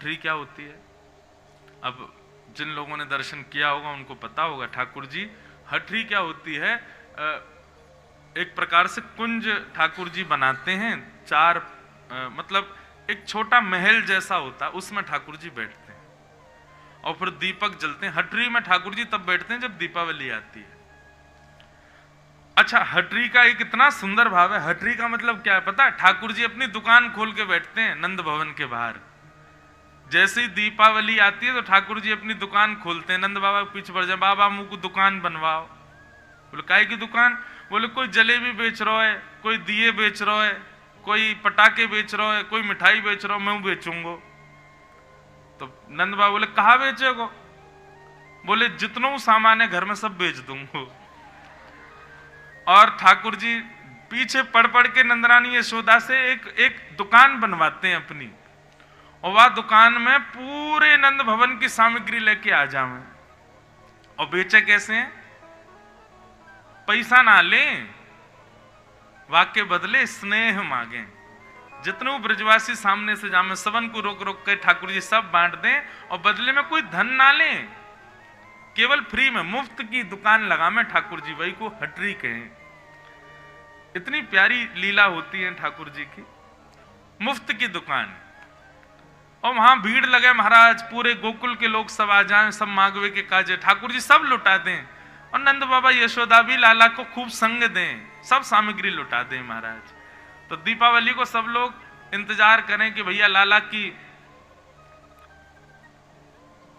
हटरी क्या होती है? अब जिन लोगों ने दर्शन किया होगा उनको पता होगा। ठाकुर जी, हटरी क्या होती है? एक प्रकार से कुंज ठाकुर जी बनाते हैं, चार मतलब एक छोटा महल जैसा होता है, उसमें ठाकुर जी बैठते हैं और फिर दीपक जलते हैं। हटरी में ठाकुर जी तब बैठते हैं जब दीपावली आती है। अच्छा, हटरी का एक इतना सुंदर भाव है। हटरी का मतलब क्या है पता है? ठाकुर जी अपनी दुकान खोल के बैठते हैं नंद भवन के बाहर। जैसे ही दीपावली आती है तो ठाकुर जी अपनी दुकान खोलते हैं। नंद बाबा पीछे पड़ जाए, बाबा मुझ को दुकान बनवाओ। बोले काय की दुकान? बोले कोई जलेबी बेच रहा है, कोई दिए बेच रहा है, कोई पटाखे बेच रहा है, कोई मिठाई बेच रहा है, मैं बेचूंगा। तो नंद बाबा बोले कहाँ बेचेगो? बोले जितना सामान है घर में सब बेच दूंगा। और ठाकुर जी पीछे पड़ पड़ के नंदरानी यशोदा से एक दुकान बनवाते हैं अपनी, और वह दुकान में पूरे नंद भवन की सामग्री लेके आ जावे। और बेचे कैसे हैं? पैसा ना लें, वाक्य बदले स्नेह मांगे। जितने ब्रजवासी सामने से जामे सबन को रोक रोक के ठाकुर जी सब बांट दें और बदले में कोई धन ना लें, केवल फ्री में मुफ्त की दुकान लगा में ठाकुर जी, वही को हटरी कहें। इतनी प्यारी लीला होती है ठाकुर जी की, मुफ्त की दुकान। और वहां भीड़ लगे महाराज, पूरे गोकुल के लोग सब आ जाएं, सब मांगवे के काजे ठाकुर जी सब लुटा दें, और नंद बाबा यशोदा भी लाला को खूब संग दें, सब सामग्री लुटा दें महाराज। तो दीपावली को सब लोग इंतजार करें कि भैया लाला की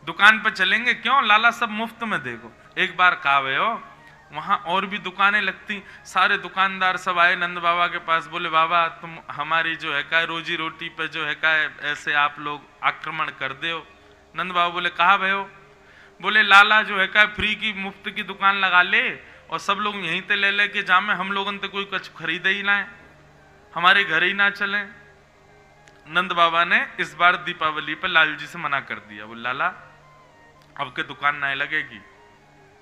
दुकान पे चलेंगे, क्यों? लाला सब मुफ्त में देगो। एक बार कहा हो, वहां और भी दुकानें लगती, सारे दुकानदार सब आए नंद बाबा के पास, बोले बाबा तुम हमारी जो है का रोजी रोटी पे जो है का ऐसे आप लोग आक्रमण कर दे हो। नंद बाबा बोले कहा भयो? बोले लाला जो है का फ्री की मुफ्त की दुकान लगा ले और सब लोग यहीं ते ले लेके जामे, हम लोगों ते कोई कुछ खरीदे ही ना, हमारे घर ही ना चले। नंद बाबा ने इस बार दीपावली पर लाल जी से मना कर दिया, बोले लाला अब के दुकान ना लगेगी।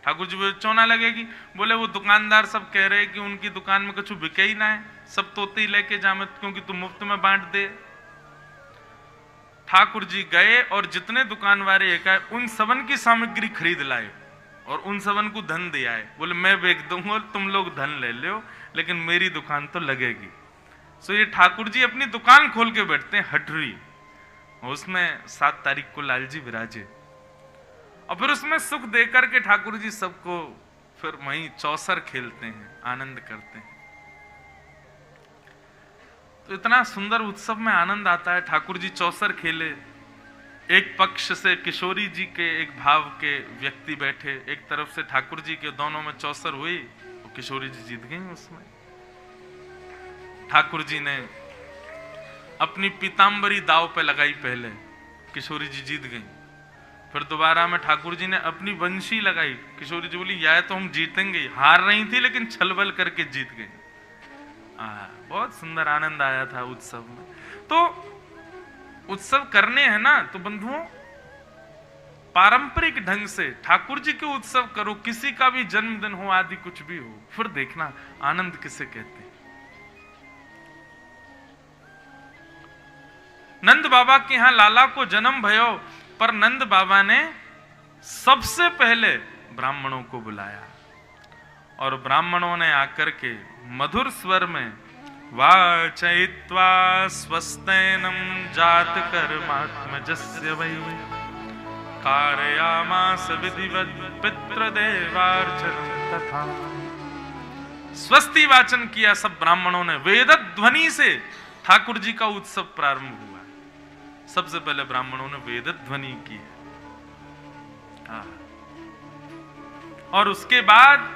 ठाकुर जी क्यों ना लगेगी? बोले वो दुकानदार सब कह रहे कि उनकी दुकान में कुछ बिके ही ना है, सब तोते ही लेके जामे, क्योंकि तुम मुफ्त में बांट दे। ठाकुर जी गए और जितने दुकान वाले एक आए उन सबन की सामग्री खरीद लाए और उन सबन को धन दिया है। बोले मैं बेच दूंगा, तुम लोग धन ले लो, लेकिन मेरी दुकान तो लगेगी। सो ये ठाकुर जी अपनी दुकान खोल के बैठते हैं हटरी, उसमें 7 तारीख को लाल जी विराजे, और फिर उसमें सुख देकर के ठाकुर जी सबको फिर वहीं चौसर खेलते हैं, आनंद करते हैं। तो इतना सुंदर उत्सव में आनंद आता है। ठाकुर जी चौसर खेले, एक पक्ष से किशोरी जी के एक भाव के व्यक्ति बैठे, एक तरफ से ठाकुर जी के, दोनों में चौसर हुई और किशोरी जी जीत गई। उसमें ठाकुर जी ने अपनी पीतांबरी दाव पे लगाई पहले, किशोरी जी जीत गई। फिर दोबारा में ठाकुर जी ने अपनी बंशी लगाई, किशोरी जी बोली या तो हम जीतेंगे, हार रही थी लेकिन छलबल करके जीत गई। बहुत सुंदर आनंद आया था उत्सव में। तो उत्सव करने हैं ना तो बंधुओं पारंपरिक ढंग से ठाकुर जी के उत्सव करो, किसी का भी जन्मदिन हो आदि कुछ भी हो, फिर देखना आनंद किसे कहते हैं। नंद बाबा के यहां लाला को जन्म भयो, पर नंद बाबा ने सबसे पहले ब्राह्मणों को बुलाया और ब्राह्मणों ने आकर के मधुर स्वर में वाचयित्वा स्वस्तेनम जात कर्मात्मजस्य वै कारयामास विधिवत् पितृदेवार्चनं तथा। स्वस्ति वाचन किया सब ब्राह्मणों ने, वेद ध्वनि से ठाकुर जी का उत्सव प्रारंभ हुआ। सबसे पहले ब्राह्मणों ने वेद ध्वनि की और उसके बाद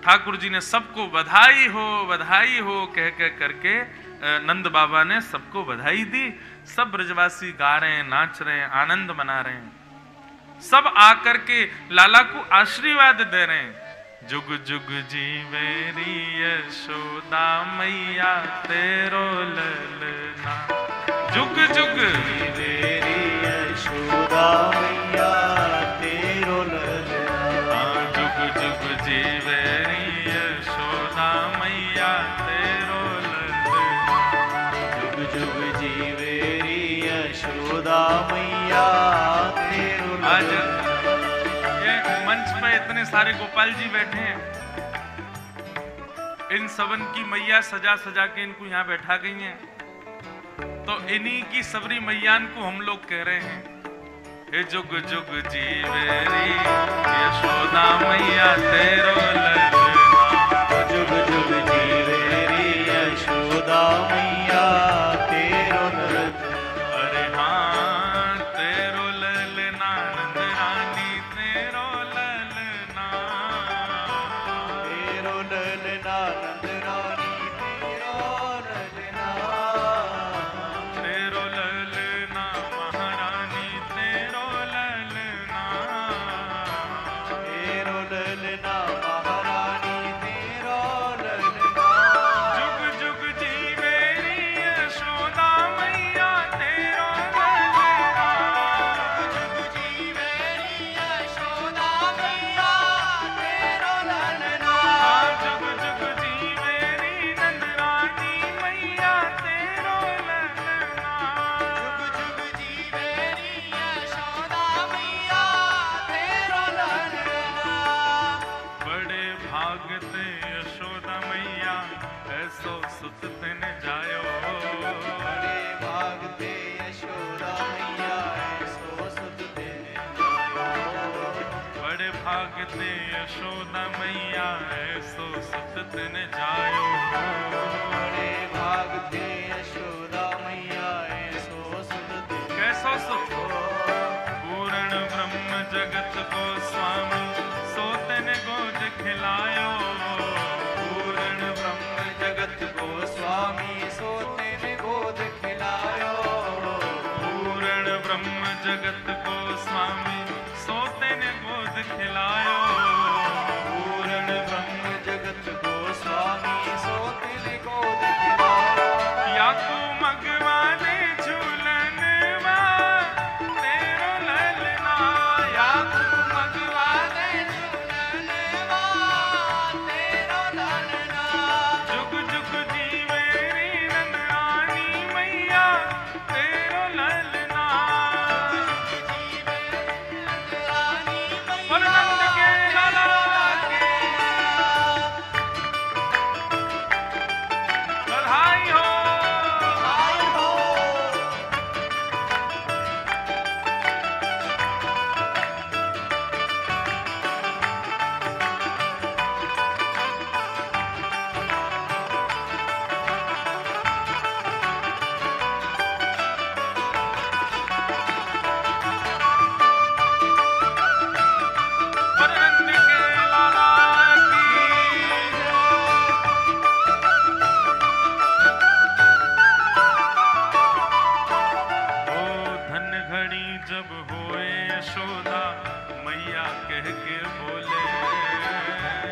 ठाकुर जी ने सबको बधाई हो कह करके नंद बाबा ने सबको बधाई दी। सब ब्रजवासी गा रहे हैं, नाच रहे हैं, आनंद मना रहे हैं। सब आकर के लाला को आशीर्वाद दे रहे हैं, जुग जुग जीवेरी यशोदा मैया तेरो ललना, जुग जुग जीवेरी यशोदा मैया तेरो ललना, जुग जुग जीवेरी यशोदा मैया तेरो ललना, जुग जुग जीवेरी यशोदा मैया तेरो आज ये मंच पे इतने सारे गोपाल जी बैठे हैं, इन सबन की मैया सजा सजा के इनको यहाँ बैठा गई हैं, तो इन्हीं की सबरी मैयान को हम लोग कह रहे हैं, हे जुग जुग जीवेरी यशोदा मैया तेरो ललना। जुग जुग जीवेरी यशोदा मैया तेरो ललना। अरे हाँ तेरो ललना नंद रानी तेरो ललना। तेरो ललना नंद रानी तेरो ललना। तेरो ललना महारानी तेरो ललना। तेरो ललना महारानी तेरो ललना। जुग जुग जीवेरी यशोदा मैया तेरो ललना। जुग जीवेरी यशोदा मैया तेरो ललना। जुग जुग जीवेरी नंद रानी मैया तेरो ललना। जुग जुग जीवेरी यशोदा मैया तेरो ललना। बड़े भागते यशोदा मैया ऐसो सुत तिन जायो। बड़े भागते यशोदा मैया ऐसो सुत तेने जायो। बड़े भागते यशोदा मैया ऐसो सुत तिन जायो। बड़े भागते यशोदा मैया ऐसो सुत तेने कैसो सुत पूर्ण ब्रह्म जगत को स्वामी सोतन गोद खिलायो। पूर्ण ब्रह्म जगत को स्वामी सो तेने गोद खिलायो। पूर्ण ब्रह्म जगत को स्वामी सोतन गोद खिलायो। पूर्ण ब्रह्म जगत को स्वामी सो तेने गोद खिलायो। या तू मगवाने झूलन तेरो ललना। या तू मगवाने झूलन तेरो ललना। जुग जुग जीवेरी नंद रानी मैया तेरो ललना। और नंद के लाला के बधाई हो। और नंद के लाला की। ओ धन घड़ी जब होए यशोदा मैया कह के बोले।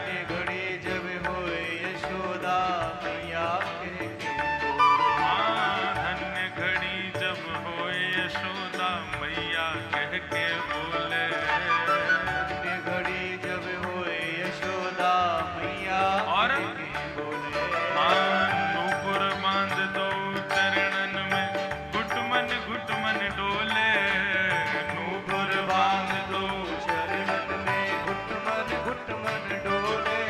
ये घड़ी जब होए यशोदा मैया कह के बोले। हाँ धन्य घड़ी जब होए यशोदा मैया कह के बोले। ये घड़ी जब होए यशोदा मैया और कह के बोले। नूपुर बांध दो चरणन में घुटमन डोले। नूपुर बांध दो चरणन में घुटमन डोले।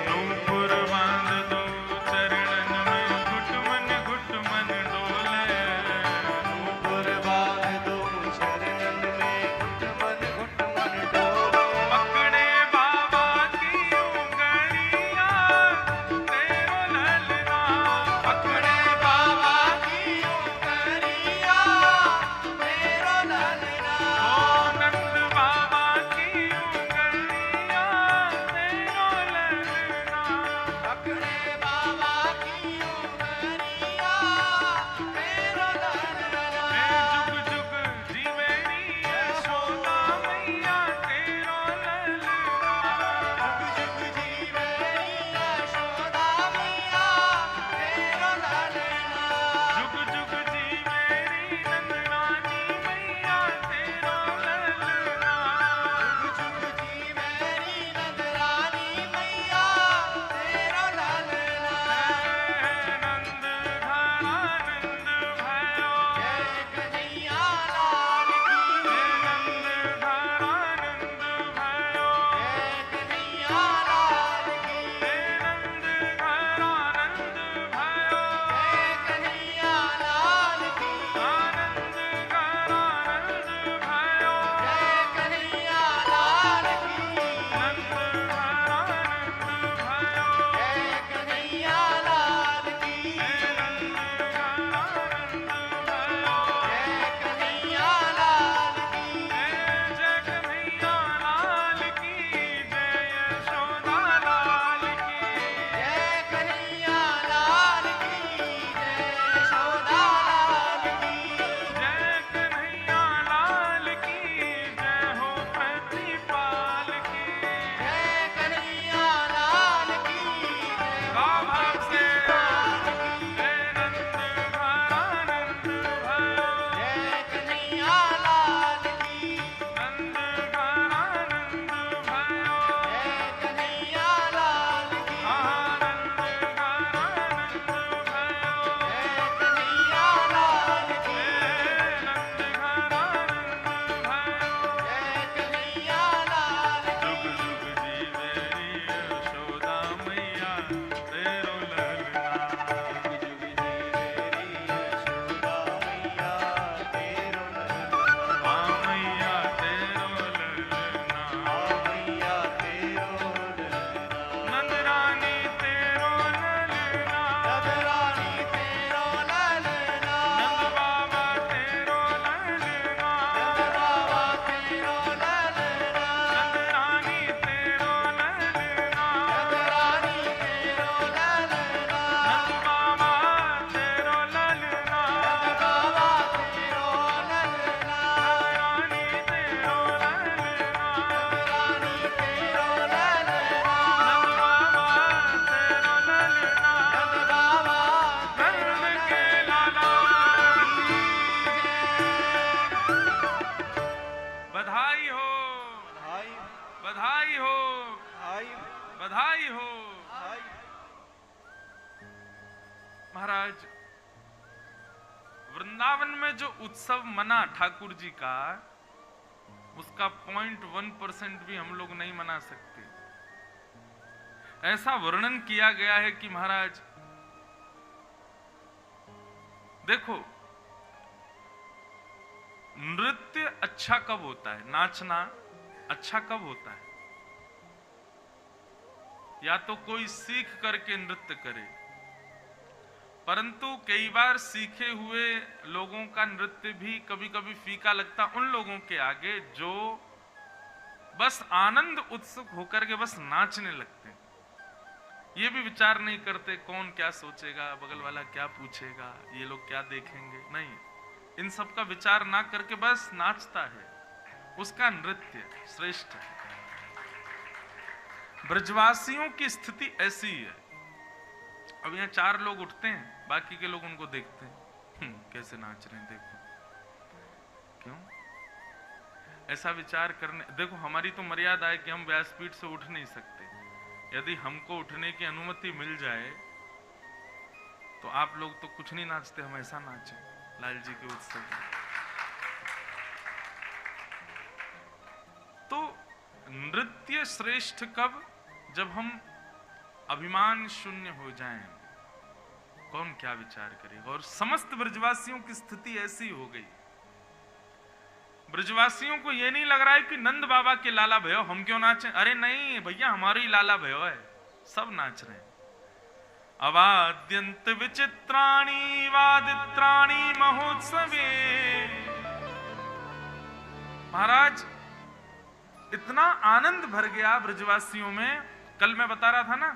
नूपुर बांध दो चरणन में घुटमन डोले। नूपुर बांध दो चरणन में बधाई हो, आई बधाई हो। आई महाराज, वृंदावन में जो उत्सव मना ठाकुर जी का, उसका 0.1% भी हम लोग नहीं मना सकते। ऐसा वर्णन किया गया है कि महाराज देखो, नृत्य अच्छा कब होता है, नाचना अच्छा कब होता है? या तो कोई सीख करके नृत्य करे, परंतु कई बार सीखे हुए लोगों का नृत्य भी कभी कभी फीका लगता उन लोगों के आगे जो बस आनंद उत्सुक होकर के बस नाचने लगते हैं। ये भी विचार नहीं करते कौन क्या सोचेगा, बगल वाला क्या पूछेगा, ये लोग क्या देखेंगे, नहीं, इन सब का विचार ना करके बस नाचता है, उसका नृत्य श्रेष्ठ है। ब्रजवासियों की स्थिति ऐसी है। अब यहाँ 4 लोग उठते हैं, बाकी के लोग उनको देखते हैं, कैसे नाच रहे हैं, देखो। क्यों ऐसा विचार करने? देखो, हमारी तो मर्यादा है कि हम व्यासपीठ से उठ नहीं सकते। यदि हमको उठने की अनुमति मिल जाए तो आप लोग तो कुछ नहीं नाचते, हम ऐसा नाचे लाल जी के उत्सव में। तो नृत्य श्रेष्ठ कब? जब हम अभिमान शून्य हो जाएं, कौन क्या विचार करेगा। और समस्त ब्रजवासियों की स्थिति ऐसी हो गई। ब्रजवासियों को यह नहीं लग रहा है कि नंद बाबा के लाला भयो हम क्यों नाचें। अरे नहीं भैया, हमारी लाला भयो है, सब नाच रहे हैं। अवाद्यंत विचित्राणि वादित्राणि महोत्सवे। महाराज, इतना आनंद भर गया ब्रजवासियों में। कल मैं बता रहा था ना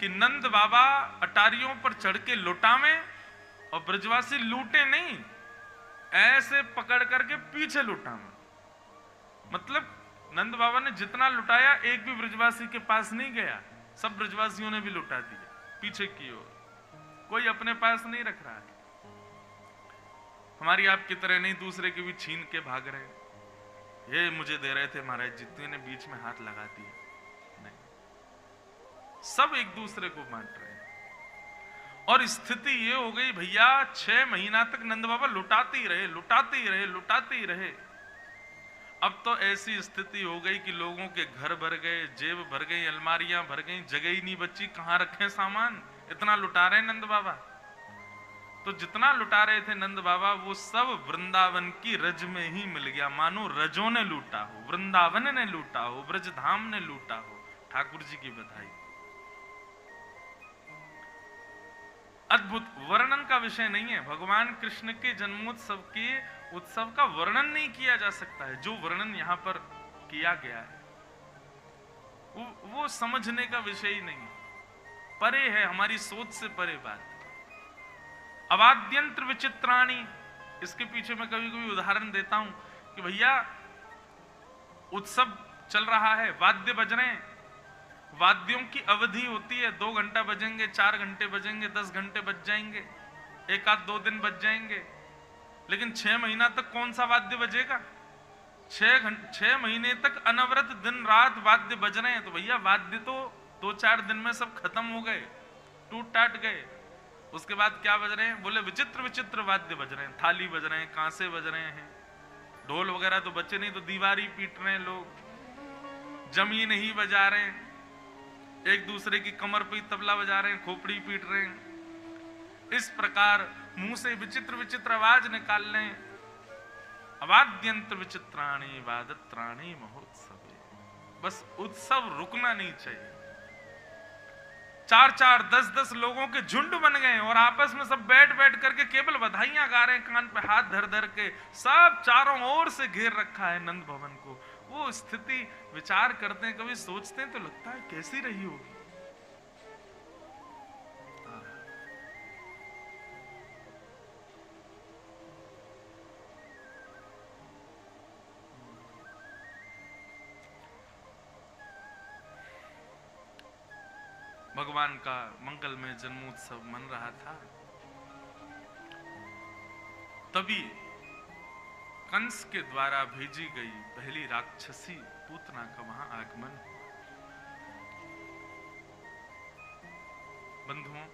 कि नंद बाबा अटारियों पर चढ़ के लुटावे और ब्रजवासी लूटे नहीं, ऐसे पकड़ करके पीछे लुटावे। मतलब नंद बाबा ने जितना लुटाया एक भी ब्रजवासी के पास नहीं गया, सब ब्रजवासियों ने भी लुटा दिया पीछे की ओर, कोई अपने पास नहीं रख रहा है। हमारी आपकी तरह नहीं दूसरे के भी छीन के भाग रहे, ये मुझे दे रहे थे महाराज, जितने ने बीच में हाथ लगा दिया, नहीं, सब एक दूसरे को बांट रहे हैं। और स्थिति ये हो गई भैया, 6 महीना तक नंद बाबा लुटाते ही रहे, लुटाते ही रहे, लुटाते ही रहे। अब तो ऐसी स्थिति हो गई कि लोगों के घर भर गए, जेब भर गई, अलमारियां भर गई, जगह ही नहीं बची, कहां रखें सामान, इतना लुटा रहे नंद बाबा। तो जितना लुटा रहे थे नंद बाबा, वो सब वृंदावन की रज में ही मिल गया। मानो रजों ने लूटा हो, वृंदावन ने लूटा हो, ब्रजधाम ने लूटा हो। ठाकुर जी की बधाई। अद्भुत, वर्णन का विषय नहीं है। भगवान कृष्ण के जन्मोत्सव के उत्सव का वर्णन नहीं किया जा सकता है। जो वर्णन यहां पर किया गया है वो समझने का विषय ही नहीं, परे है, हमारी सोच से परे बात। अवाद्यंत्र विचित्राणि, इसके पीछे मैं कभी कभी उदाहरण देता हूं कि भैया उत्सव चल रहा है, वाद्य बज रहे हैं, वाद्यों की अवधि होती है, 2 घंटा बजेंगे, 4 घंटे बजेंगे, 10 घंटे बज जाएंगे, 1 आध 2 दिन बज जाएंगे, लेकिन 6 महीना तक कौन सा वाद्य बजेगा? 6 महीने तक अनवरत दिन रात वाद्य बज रहे हैं। तो भैया वाद्य तो 2-4 दिन में सब खत्म हो गए, टूट टाट गए। उसके बाद क्या बज रहे हैं? बोले विचित्र विचित्र वाद्य बज रहे हैं, थाली बज रहे हैं, कांसे बज रहे हैं, ढोल वगैरह तो बचे नहीं, तो दीवारी पीट रहे हैं लोग, जमीन ही बजा रहे हैं, एक दूसरे की कमर पे तबला बजा रहे हैं, खोपड़ी पीट रहे हैं। इस प्रकार मुंह से विचित्र विचित्र आवाज निकाल लें। अवाद्यंत्र विचित्राणि वादत्राणि महोत्सवे। बस उत्सव रुकना नहीं चाहिए। 4-4, 10-10 लोगों के झुंड बन गए और आपस में सब बैठ बैठ करके केवल बधाइयां गा रहे हैं, कान पे हाथ धर धर के, सब चारों ओर से घेर रखा है नंद भवन को। वो स्थिति विचार करते हैं, कभी सोचते हैं तो लगता है कैसी रही होगी। भगवान का मंगलमय जन्मोत्सव मन रहा था, तभी कंस के द्वारा भेजी गई पहली राक्षसी पूतना का वहां आगमन। बंधुओं,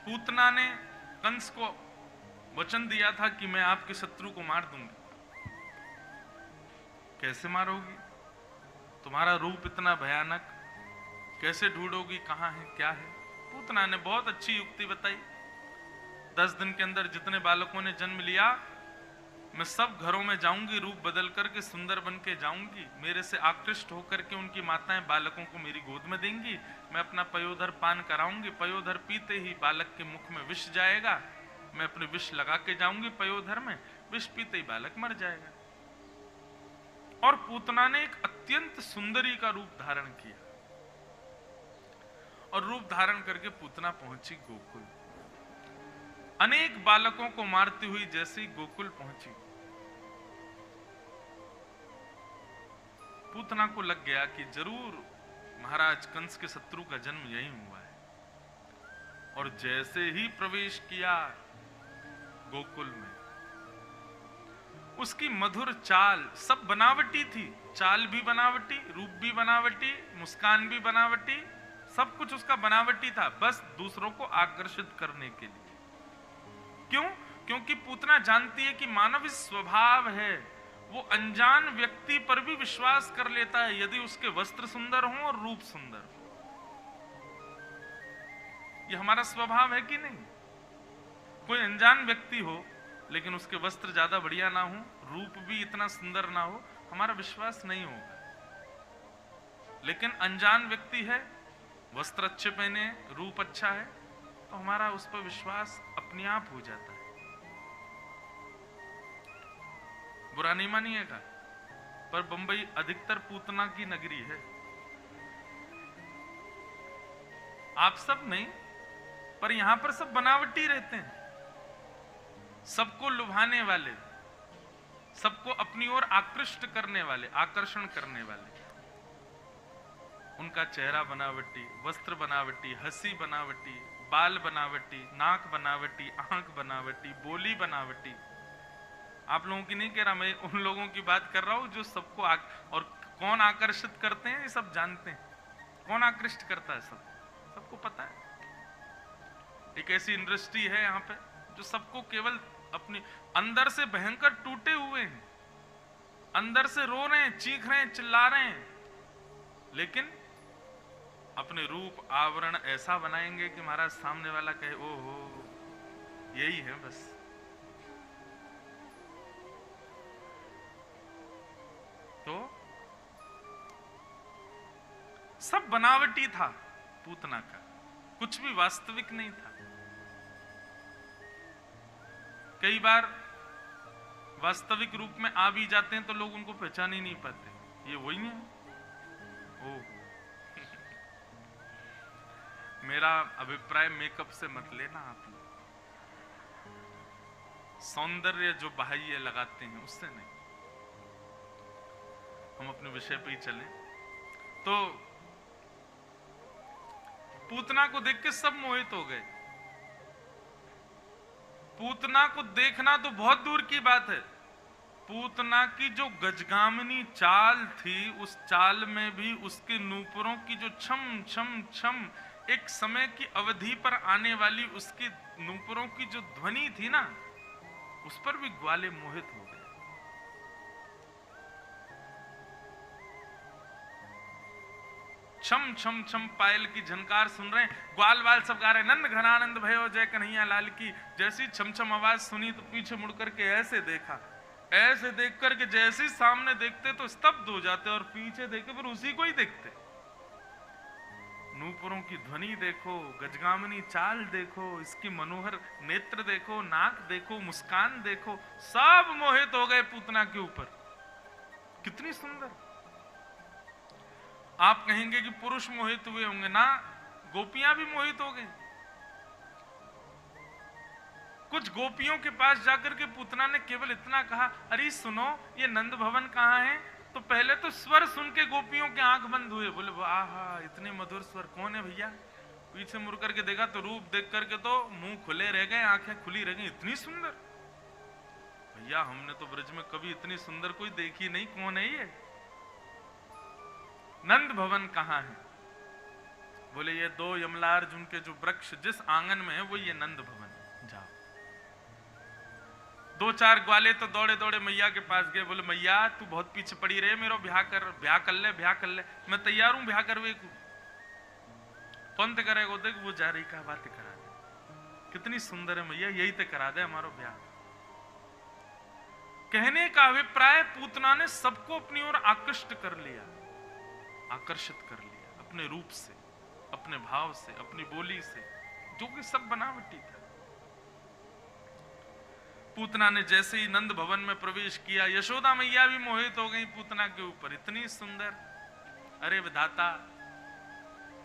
पूतना ने कंस को वचन दिया था कि मैं आपके शत्रु को मार दूंगी। कैसे मारोगी? तुम्हारा रूप इतना भयानक, कैसे ढूंढोगी कहां है क्या है? पूतना ने बहुत अच्छी युक्ति बताई। 10 दिन के अंदर जितने बालकों ने जन्म लिया, मैं सब घरों में जाऊंगी, रूप बदल करके सुंदर बन के जाऊंगी। मेरे से आकृष्ट होकर के उनकी माताएं बालकों को मेरी गोद में देंगी। मैं अपना पयोधर पान कराऊंगी। पयोधर पीते ही बालक के मुख में विष जाएगा। मैं अपने विष लगा के जाऊंगी पयोधर में, विष पीते ही बालक मर जाएगा। और पूतना ने एक अत्यंत सुंदरी का रूप धारण किया और रूप धारण करके पूतना पहुंची गोकुल। अनेक बालकों को मारती हुई जैसे ही गोकुल पहुंची, पूतना को लग गया कि जरूर महाराज कंस के शत्रु का जन्म यहीं हुआ है। और जैसे ही प्रवेश किया गोकुल में, उसकी मधुर चाल, सब बनावटी थी। चाल भी बनावटी, रूप भी बनावटी, मुस्कान भी बनावटी, सब कुछ उसका बनावटी था, बस दूसरों को आकर्षित करने के लिए। क्यों? क्योंकि पूतना जानती है कि मानव स्वभाव है, वो अनजान व्यक्ति पर भी विश्वास कर लेता है यदि उसके वस्त्र सुंदर हों और रूप सुंदर हो। ये हमारा स्वभाव है कि नहीं? कोई अनजान व्यक्ति हो लेकिन उसके वस्त्र ज्यादा बढ़िया ना हो, रूप भी इतना सुंदर ना हो, हमारा विश्वास नहीं होगा। लेकिन अनजान व्यक्ति है, वस्त्र अच्छे पहने, रूप अच्छा है, तो हमारा उस पर विश्वास अपने आप हो जाता है। बुरा नहीं मानिएगा, पर बंबई अधिकतर पूतना की नगरी है। आप सब नहीं, पर यहां पर सब बनावटी रहते हैं, सबको लुभाने वाले, सबको अपनी ओर आकृष्ट करने वाले, आकर्षण करने वाले। उनका चेहरा बनावटी, वस्त्र बनावटी, हंसी बनावटी, बाल बनावटी, नाक बनावटी, आंख बनावटी, बोली बनावटी। आप लोगों की नहीं कह रहा, मैं उन लोगों की बात कर रहा हूं जो सबको और कौन आकर्षित करते हैं ये सब जानते हैं। कौन आकृष्ट करता है, सबको पता है। एक ऐसी इंडस्ट्री है यहाँ पे जो सबको केवल अपनी अंदर से भयंकर टूटे हुए हैं, अंदर से रो रहे हैं, चीख रहे हैं, चिल्ला रहे हैं, लेकिन अपने रूप आवरण ऐसा बनाएंगे कि महाराज सामने वाला कहे ओहो यही है बस। तो सब बनावटी था पूतना का, कुछ भी वास्तविक नहीं था। कई बार वास्तविक रूप में आ भी जाते हैं तो लोग उनको पहचान ही नहीं पाते, ये वही है। ओ मेरा अभिप्राय मेकअप से मत लेना आप लोग, सौंदर्य जो बाह्य लगाते हैं उससे नहीं। हम अपने विषय पे ही चलें। तो पूतना को देख के सब मोहित हो गए। पूतना को देखना तो बहुत दूर की बात है, पूतना की जो गजगामिनी चाल थी, उस चाल में भी उसके नूपुरों की जो छम छम छम, एक समय की अवधि पर आने वाली उसकी नूपुरों की जो ध्वनि थी ना, उस पर भी ग्वाले मोहित हो गए। छम छम छम पायल की झनकार सुन रहे हैं, ग्वाल वाल सब गा रहे हैं, नंद घनानंद भयो जय कन्हैया लाल की। जैसी छम छम आवाज सुनी तो पीछे मुड़ करके ऐसे देखा, ऐसे देख करके जैसे सामने देखते तो स्तब्ध हो जाते और पीछे देखे फिर उसी को ही देखते। नूपुरों की ध्वनि देखो, गजगामिनी चाल देखो, इसकी मनोहर नेत्र देखो, नाक देखो, मुस्कान देखो, सब मोहित हो गए पूतना के ऊपर। कितनी सुंदर। आप कहेंगे कि पुरुष मोहित हुए होंगे ना, गोपियां भी मोहित हो गई। कुछ गोपियों के पास जाकर के पूतना ने केवल इतना कहा, अरे सुनो ये नंद भवन कहाँ है? तो पहले तो स्वर सुन के गोपियों के आंख बंद हुए, बोले आहा इतने मधुर स्वर, कौन है भैया? पीछे मुड़ करके देखा तो रूप देख करके तो मुंह खुले रह गए, आंखें खुली रह गई, इतनी सुंदर। भैया हमने तो ब्रज में कभी इतनी सुंदर कोई देखी नहीं, कौन है ये? नंद भवन कहाँ है? बोले ये 2 यमलार्जुन के जो वृक्ष जिस आंगन में है वो ये नंद भवन है, जाओ। 2-4 ग्वाले तो दौड़े दौड़े मैया के पास गए, बोले मैया तू बहुत पीछे पड़ी रहे, मेरा ब्याह कर ले, मैं तैयार हूं ब्याह करवे को। कौन ते करेगा? देख वो जा रही, का बातें करा दे, कितनी सुंदर है मैया, यही ते करा दे हमारो ब्याह। कहने का अभिप्राय पूतना ने सबको अपनी ओर आकर्षित कर लिया अपने रूप से, अपने भाव से, अपनी बोली से, जो कि सब बनावटी था। पूतना ने जैसे ही नंद भवन में प्रवेश किया, यशोदा मैया भी मोहित हो गई पूतना के ऊपर, इतनी सुंदर। अरे विधाता,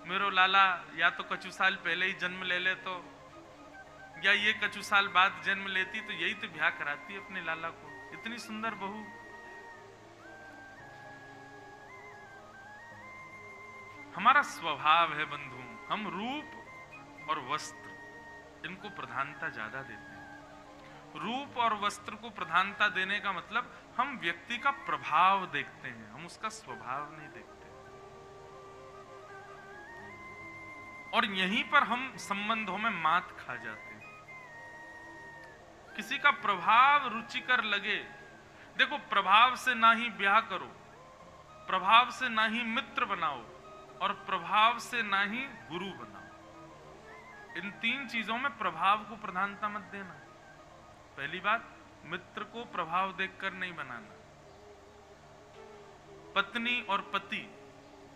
मेरो लाला या तो कछु साल पहले ही जन्म ले ले तो, या ये कछु साल बाद जन्म लेती तो यही तो ब्याह कराती अपने लाला को, इतनी सुंदर बहू। हमारा स्वभाव है बंधु, हम रूप और वस्त्र इनको प्रधानता ज्यादा देते हैं। रूप और वस्त्र को प्रधानता देने का मतलब हम व्यक्ति का प्रभाव देखते हैं, हम उसका स्वभाव नहीं देखते। और यहीं पर हम संबंधों में मात खा जाते हैं। किसी का प्रभाव रुचिकर लगे, देखो प्रभाव से ना ही ब्याह करो, प्रभाव से ना ही मित्र बनाओ, और प्रभाव से ना ही गुरु बनाओ। इन 3 चीजों में प्रभाव को प्रधानता मत देना। पहली बात, मित्र को प्रभाव देखकर नहीं बनाना। पत्नी और पति,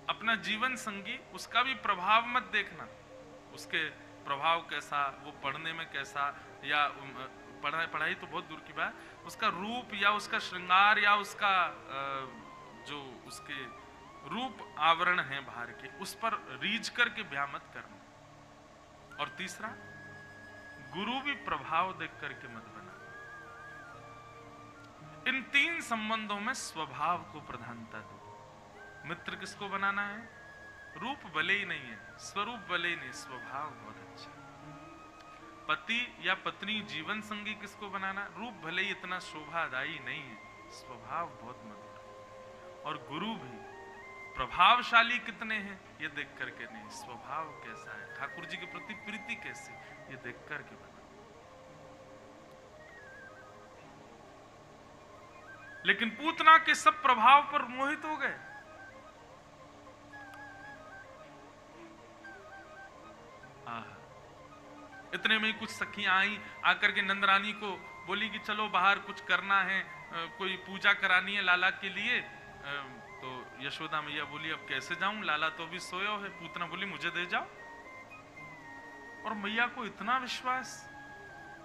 अपना जीवन संगी, उसका भी प्रभाव मत देखना। उसके प्रभाव कैसा, वो पढ़ने में कैसा, या पढ़ाई तो बहुत दूर की बात, उसका रूप या उसका श्रृंगार या उसका जो उसके रूप आवरण है बाहर के, उस पर रीझ करके ब्याह मत करना। और तीसरा, गुरु भी प्रभाव देख करके मत बना। इन 3 संबंधों में स्वभाव को प्रधानता दो। मित्र किसको बनाना है? रूप भले ही नहीं है, स्वरूप भले ही नहीं, स्वभाव बहुत अच्छा। पति या पत्नी जीवन संगी किसको बनाना? रूप भले ही इतना शोभादायी नहीं है, स्वभाव बहुत मधुर। और गुरु भी प्रभावशाली कितने हैं ये देख करके नहीं, स्वभाव कैसा है, ठाकुर जी के प्रति प्रीति कैसी, ये देख करके बना। लेकिन पूतना के सब प्रभाव पर मोहित हो गए। इतने में ही कुछ सखियां आई, आकर के नंदरानी को बोली कि चलो बाहर कुछ करना है, कोई पूजा करानी है लाला के लिए। तो यशोदा मैया बोली अब कैसे जाऊं, लाला तो अभी सोयो है। पूतना बोली मुझे दे जाओ। और मैया को इतना विश्वास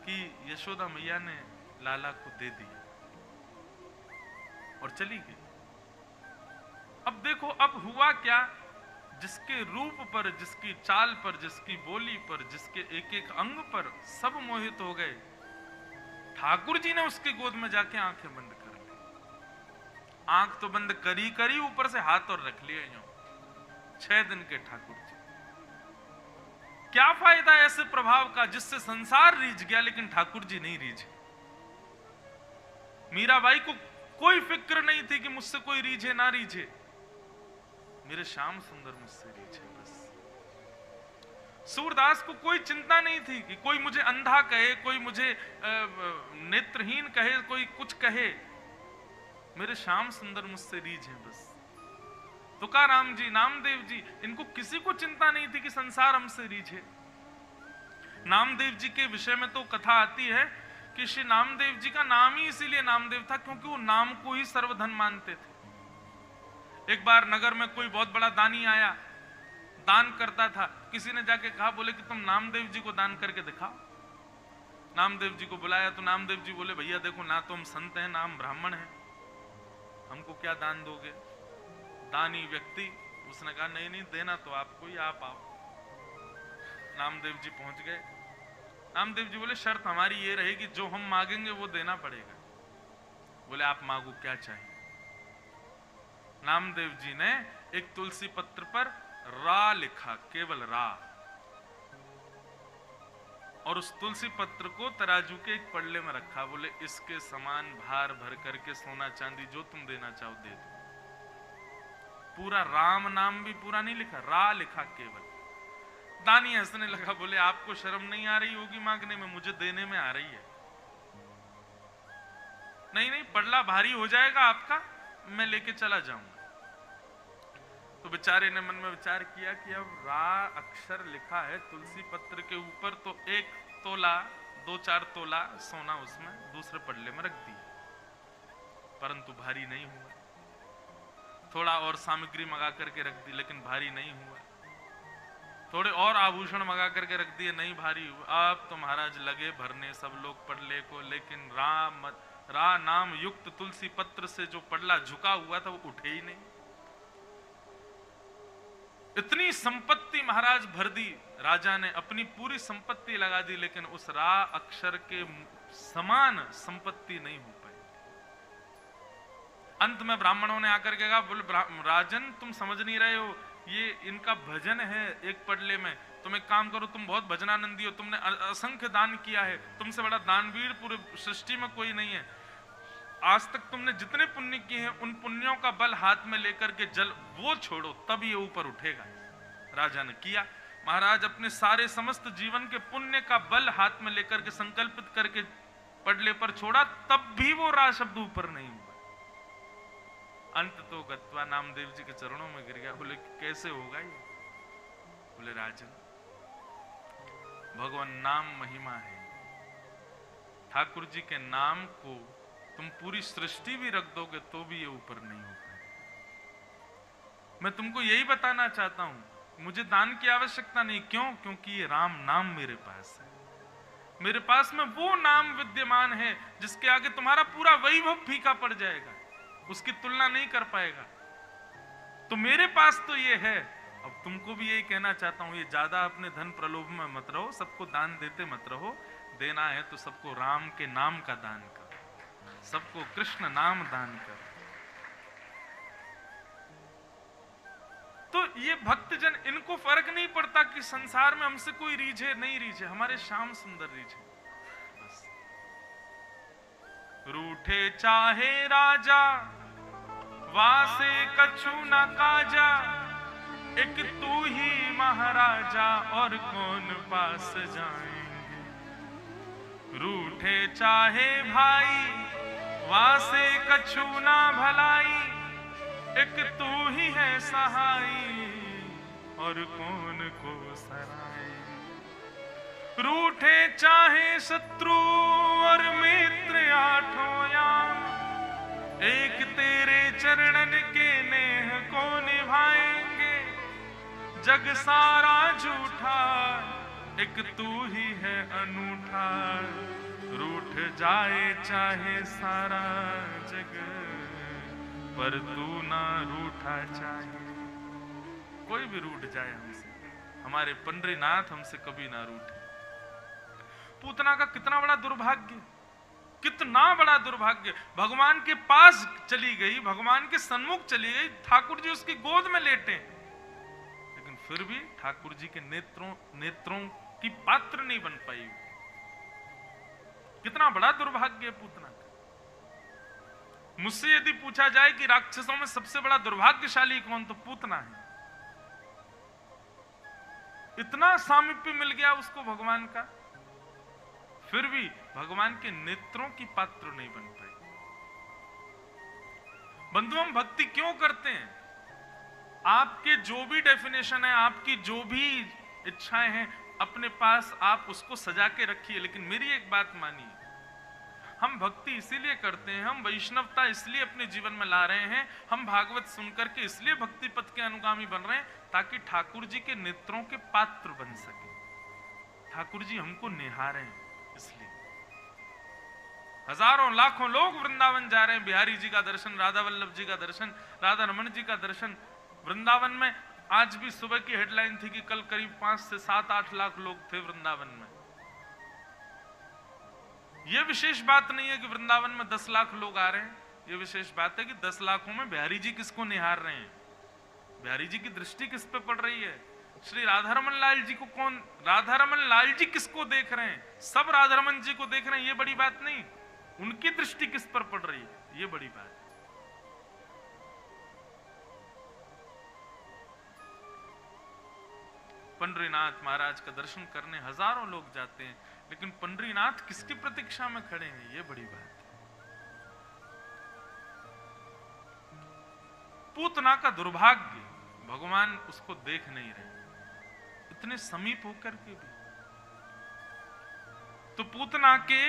कि यशोदा मैया ने लाला को दे दिया और चली गई। अब देखो अब हुआ क्या, जिसके रूप पर, जिसकी चाल पर, जिसकी बोली पर, जिसके एक एक अंग पर सब मोहित हो गए, ठाकुर जी ने उसकी गोद में जाके आंखें बंद कर ली। आंख तो बंद करी ऊपर से हाथ और रख लिए यूं। 6 दिन के ठाकुर जी। क्या फायदा ऐसे प्रभाव का जिससे संसार रीझ गया लेकिन ठाकुर जी नहीं रीझे। मीराबाई को कोई फिक्र नहीं थी कि मुझसे कोई रीझे ना रीझे, मेरे श्याम सुंदर मुझसे रीझे बस। सूरदास को कोई चिंता नहीं थी कि कोई मुझे अंधा कहे, कोई मुझे नेत्रहीन कहे, कोई कुछ कहे, मेरे श्याम सुंदर मुझसे रीझे बस। तुकाराम जी, नामदेव जी, इनको किसी को चिंता नहीं थी कि संसार हमसे रीझे। नामदेव जी के विषय में तो कथा आती है कि श्री नामदेव जी का नाम ही इसीलिए नामदेव था क्योंकि वो नाम को ही सर्वधन मानते थे। एक बार नगर में कोई बहुत बड़ा दानी आया, दान करता था। किसी ने जाके कहा, बोले कि तुम नामदेव जी को दान करके दिखाओ। नामदेव जी को बुलाया तो नामदेव जी बोले भैया देखो, ना तो हम संत हैं ना हम ब्राह्मण हैं, हमको क्या दान दोगे। दानी व्यक्ति उसने कहा नहीं नहीं देना तो आपको ही, आप आओ। नामदेव जी पहुंच गए। नामदेव जी बोले शर्त हमारी ये रहेगी जो हम मांगेंगे वो देना पड़ेगा। बोले आप मांगो क्या चाहिए। नामदेव जी ने एक तुलसी पत्र पर रा लिखा, केवल रा। और उस तुलसी पत्र को तराजू के एक पल्ले में रखा। बोले इसके समान भार भर करके सोना चांदी जो तुम देना चाहो दे दो। पूरा राम नाम भी पूरा नहीं लिखा, रा लिखा केवल। दानी हंसने लगा, बोले आपको शर्म नहीं आ रही होगी मांगने में, मुझे देने में आ रही है। नहीं नहीं, पड़ला भारी हो जाएगा आपका, मैं लेके चला जाऊंगा। तो बेचारे ने मन में विचार किया कि अब रा अक्षर लिखा है तुलसी पत्र के ऊपर, तो 1 तोला 2-4 तोला सोना उसमें दूसरे पल्ले में रख दिया, परंतु भारी नहीं हुआ। थोड़ा और सामग्री मंगा करके रख दी, लेकिन भारी नहीं हुआ। थोड़े और आभूषण मंगा करके रख दिए, नहीं भारी हुआ। अब तो महाराज लगे भरने सब लोग पल्ले को, लेकिन रा नाम युक्त तुलसी पत्र से जो पल्ला झुका हुआ था वो उठे ही नहीं। इतनी संपत्ति महाराज भर दी, राजा ने अपनी पूरी संपत्ति लगा दी, लेकिन उस रा अक्षर के समान संपत्ति नहीं हो पाई। अंत में ब्राह्मणों ने आकर के कहा, बोले राजन तुम समझ नहीं रहे हो, ये इनका भजन है एक पडले में। तुम एक काम करो, तुम बहुत भजनानंदी हो, तुमने असंख्य दान किया है, तुमसे बड़ा दानवीर पूरे सृष्टि में कोई नहीं है। आज तक तुमने जितने पुण्य किए हैं उन पुण्यों का बल हाथ में लेकर के जल वो छोड़ो, तब ये ऊपर उठेगा। राजा ने किया। महाराज अपने सारे समस्त जीवन के पुण्य का बल हाथ में लेकर के संकल्पित करके पडले पर छोड़ा, तब भी वो रा शब्द ऊपर नहीं हुआ। अंत तो गत्वा नामदेव जी के चरणों में गिर गया। बोले कैसे होगा ये? बोले राजन, भगवान नाम महिमा है। ठाकुर जी के नाम को तुम पूरी सृष्टि भी रख दोगे तो भी ये ऊपर नहीं हो पाएगा। मैं तुमको यही बताना चाहता हूं, मुझे दान की आवश्यकता नहीं। क्यों? क्योंकि ये राम नाम मेरे पास है। मेरे पास में वो नाम विद्यमान है जिसके आगे तुम्हारा पूरा वैभव फीका पड़ जाएगा, उसकी तुलना नहीं कर पाएगा। तो मेरे पास तो ये है। अब तुमको भी यही कहना चाहता हूं, ये ज्यादा अपने धन प्रलोभ में मत रहो, सबको दान देते मत रहो। देना है तो सबको राम के नाम का दान करो, सबको कृष्ण नाम दान करो। तो ये भक्तजन, इनको फर्क नहीं पड़ता कि संसार में हमसे कोई रीझे नहीं रीझे, हमारे श्याम सुंदर रीझे बस। रूठे चाहे राजा वासे कछु न काजा, एक तू ही महाराजा और कौन पास जाएंगे। रूठे चाहे भाई वासे कछु ना भलाई, एक तू ही है सहाई और कौन को सराए। रूठे चाहे शत्रु और मित्र आठों याम, एक तेरे चरणन के नेह को निभाएंगे। जग सारा झूठा एक तू ही है अनूठा, रूठ जाए चाहे सारा जग पर तू ना रूठा चाहे। कोई भी रूठ जाए हमसे, हमारे पंडरीनाथ हमसे कभी ना रूठे। पूतना का कितना बड़ा दुर्भाग्य, कितना बड़ा दुर्भाग्य। भगवान के पास चली गई, भगवान के सन्मुख चली गई, ठाकुर जी उसकी गोद में लेटे, लेकिन फिर भी ठाकुर जी के नेत्रों की पात्र नहीं बन पाई। कितना बड़ा दुर्भाग्य है पूतना का। मुझसे यदि पूछा जाए कि राक्षसों में सबसे बड़ा दुर्भाग्यशाली कौन, तो पूतना है। इतना सामीप्य मिल गया उसको भगवान का, फिर भी भगवान के नेत्रों की पात्र नहीं बन पाई। बंधु, हम भक्ति क्यों करते हैं? आपके जो भी डेफिनेशन है, आपकी जो भी इच्छाएं हैं, अपने पास आप उसको सजा के रखिए, लेकिन मेरी एक बात मानिए, हम भक्ति इसीलिए करते हैं, हम वैष्णवता इसलिए अपने जीवन में ला रहे हैं, हम भागवत सुनकर के इसलिए भक्ति पथ के अनुगामी बन रहे हैं, ताकि ठाकुर जी के नेत्रों के पात्र बन सके। ठाकुर जी हमको निहारें, इसलिए हजारों लाखों लोग वृंदावन जा रहे हैं, बिहारी जी का दर्शन, राधा वल्लभ जी का दर्शन, राधा रमन जी का दर्शन। वृंदावन में आज भी सुबह की हेडलाइन थी कि कल करीब 5 से 7-8 लाख लोग थे वृंदावन में। यह विशेष बात नहीं है कि वृंदावन में 10 लाख लोग आ रहे हैं, यह विशेष बात है कि 10 लाखों में बिहारी जी किसको निहार रहे हैं, बिहारी जी की दृष्टि किस पे पड़ रही है। श्री राधारमन लाल जी को कौन, राधारमन लाल जी किसको देख रहे हैं? सब राधारमन जी को देख रहे हैं, ये बड़ी बात नहीं, उनकी दृष्टि किस पर पड़ रही है, ये बड़ी बात है। पंडरीनाथ महाराज का दर्शन करने हजारों लोग जाते हैं, लेकिन पंडरीनाथ किसकी प्रतीक्षा में खड़े हैं, ये बड़ी बात है। पूतना का दुर्भाग्य, भगवान उसको देख नहीं रहे, इतने समीप होकर के भी। तो पूतना के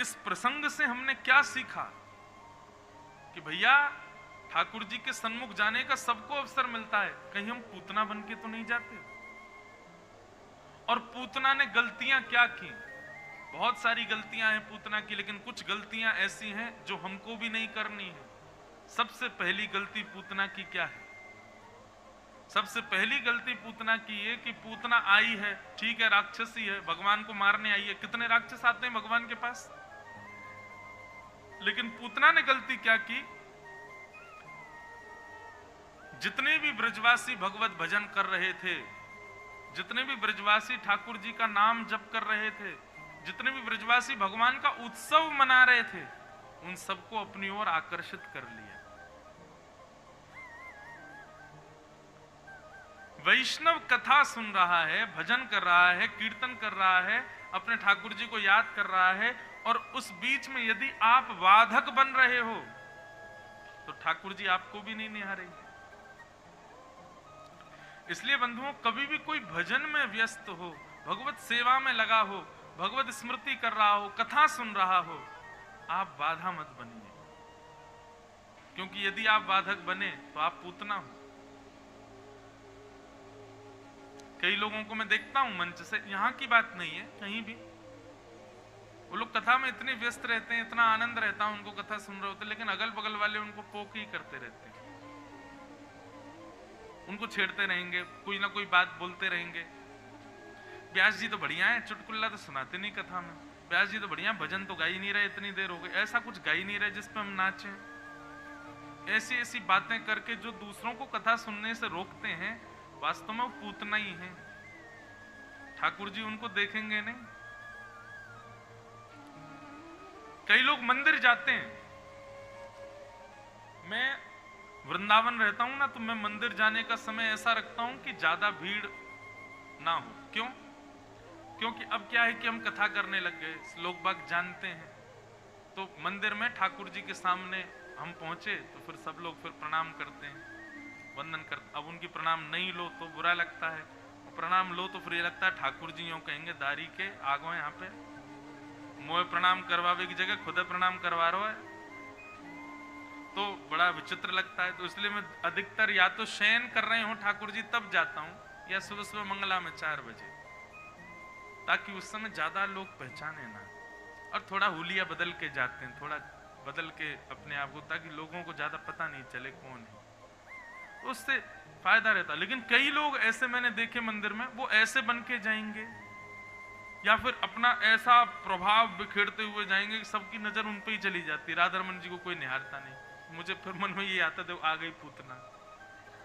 इस प्रसंग से हमने क्या सीखा कि भैया ठाकुर जी के सन्मुख जाने का सबको अवसर मिलता है, कहीं हम पूतना बन के तो नहीं जाते। और पूतना ने गलतियां क्या की? बहुत सारी गलतियां हैं पूतना की, लेकिन कुछ गलतियां ऐसी हैं जो हमको भी नहीं करनी है। सबसे पहली गलती पूतना की क्या है? सबसे पहली गलती पूतना की है कि पूतना आई है, ठीक है राक्षसी है, भगवान को मारने आई है। कितने राक्षस आते हैं भगवान के पास, लेकिन पूतना ने गलती क्या की? जितने भी ब्रजवासी भगवत भजन कर रहे थे, जितने भी ब्रजवासी ठाकुर जी का नाम जप कर रहे थे, जितने भी ब्रजवासी भगवान का उत्सव मना रहे थे, उन सबको अपनी ओर आकर्षित कर लिया। वैष्णव कथा सुन रहा है, भजन कर रहा है, कीर्तन कर रहा है, अपने ठाकुर जी को याद कर रहा है, और उस बीच में यदि आप बाधक बन रहे हो तो ठाकुर जी आपको भी नहीं निहारेंगे। इसलिए बंधुओं, कभी भी कोई भजन में व्यस्त हो, भगवत सेवा में लगा हो, भगवत स्मृति कर रहा हो, कथा सुन रहा हो, आप बाधा मत बनिए, क्योंकि यदि आप बाधक बने तो आप पूतना हो। कई लोगों को मैं देखता हूं मंच से, यहां की बात नहीं है, कहीं भी वो लोग कथा में इतने व्यस्त रहते हैं, इतना आनंद रहता है उनको कथा सुन रहे होते, लेकिन अगल बगल वाले उनको पोक ही करते रहते हैं, उनको छेड़ते रहेंगे, कोई ना कोई बात बोलते रहेंगे। व्यास जी तो बढ़िया है, चुटकुल्ला तो सुनाते नहीं कथा में, व्यास जी तो बढ़िया, भजन तो गा ही नहीं रहे, इतनी देर हो गई, ऐसा कुछ गा ही नहीं रहे जिसपे हम नाचें। ऐसी ऐसी बातें करके जो दूसरों को कथा सुनने से रोकते हैं, वास्तव में वो पूतना ही है। ठाकुर जी उनको देखेंगे नहीं। कई लोग मंदिर जाते हैं, मैं वृंदावन रहता हूं ना, तो मैं मंदिर जाने का समय ऐसा रखता हूं कि ज्यादा भीड़ ना हो। क्यों? क्योंकि अब क्या है कि हम कथा करने लग गए, लोग बाग जानते हैं, तो मंदिर में ठाकुर जी के सामने हम पहुंचे तो फिर सब लोग फिर प्रणाम करते हैं, वंदन करते। अब उनकी प्रणाम नहीं लो तो बुरा लगता है, प्रणाम लो तो फिर ये लगता है ठाकुर जी यूं कहेंगे दारी के आगो यहाँ पे मोए प्रणाम करवावे की जगह खुद प्रणाम करवा रहा है, तो बड़ा विचित्र लगता है। तो इसलिए मैं अधिकतर या तो शयन कर रहे हो ठाकुर जी तब जाता हूं, या सुबह सुबह मंगला में 4 बजे, ताकि उस समय ज्यादा लोग पहचाने ना। और थोड़ा हुलिया बदल के जाते हैं, थोड़ा बदल के अपने आप को, ताकि लोगों को ज्यादा पता नहीं चले कौन है, उससे फायदा रहता। लेकिन कई लोग ऐसे मैंने देखे मंदिर में, वो ऐसे बन के जाएंगे या फिर अपना ऐसा प्रभाव बिखेरते हुए जाएंगे कि सबकी नजर उन पे ही चली जाती, राधारमन जी को कोई निहारता नहीं। मुझे फिर मन में ये आता, देखो आ गई पूतना,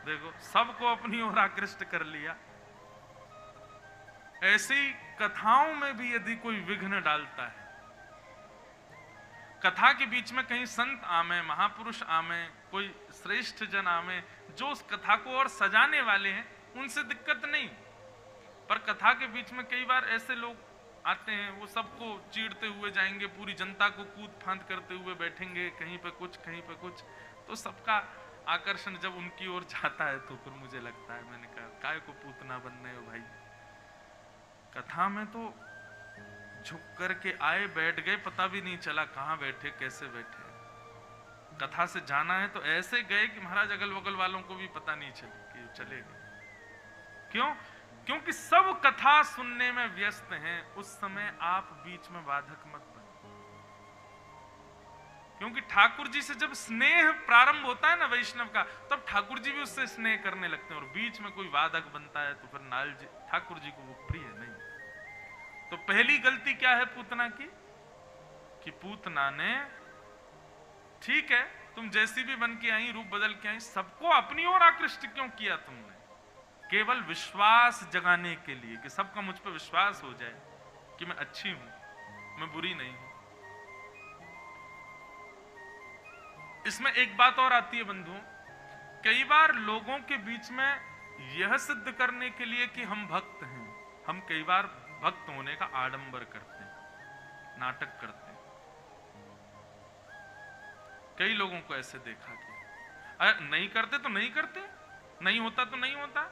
देखो सबको अपनी ओर आकृष्ट कर लिया। ऐसी कथाओं में भी यदि कोई विघ्न डालता है, कथा के बीच में कहीं संत आमे, महापुरुष आमे, कोई श्रेष्ठ जन आमे, जो उस कथा को और सजाने वाले हैं, उनसे दिक्कत नहीं, पर कथा के बीच में कई बार ऐसे लोग आते हैं, वो सबको चीड़ते हुए जाएंगे, पूरी जनता को कूद फांद करते हुए बैठेंगे, कहीं पे कुछ कहीं पे कुछ, तो सबका आकर्षण जब उनकी ओर जाता है तो फिर मुझे लगता है, मैंने कहा काय को पूतना बन रहे हो भाई, कथा में तो झुक करके आए, बैठ गए, पता भी नहीं चला कहां बैठे कैसे बैठे। कथा से जाना है तो ऐसे गए कि महाराज अगल बगल वालों को भी पता नहीं चले गए। क्यों? क्योंकि सब कथा सुनने में व्यस्त हैं, उस समय आप बीच में बाधक मत बनो। क्योंकि ठाकुर जी से जब स्नेह प्रारंभ होता है ना वैष्णव का, तब ठाकुर जी भी उससे स्नेह करने लगते हैं, और बीच में कोई बाधक बनता है तो फिर नाल जी ठाकुर जी को वो प्रिय नहीं। तो पहली गलती क्या है पूतना की, कि पूतना ने, ठीक है तुम जैसी भी बन के आई, रूप बदल के आई, सबको अपनी ओर आकृष्ट क्यों किया तुमने? केवल विश्वास जगाने के लिए कि सबका मुझ पर विश्वास हो जाए कि मैं अच्छी हूं, मैं बुरी नहीं हूं। इसमें एक बात और आती है बंधुओं, कई बार लोगों के बीच में यह सिद्ध करने के लिए कि हम भक्त हैं, हम कई बार भक्त होने का आडंबर करते हैं, नाटक करते हैं। कई लोगों को ऐसे देखा गया। नहीं करते तो नहीं करते, नहीं होता तो नहीं होता,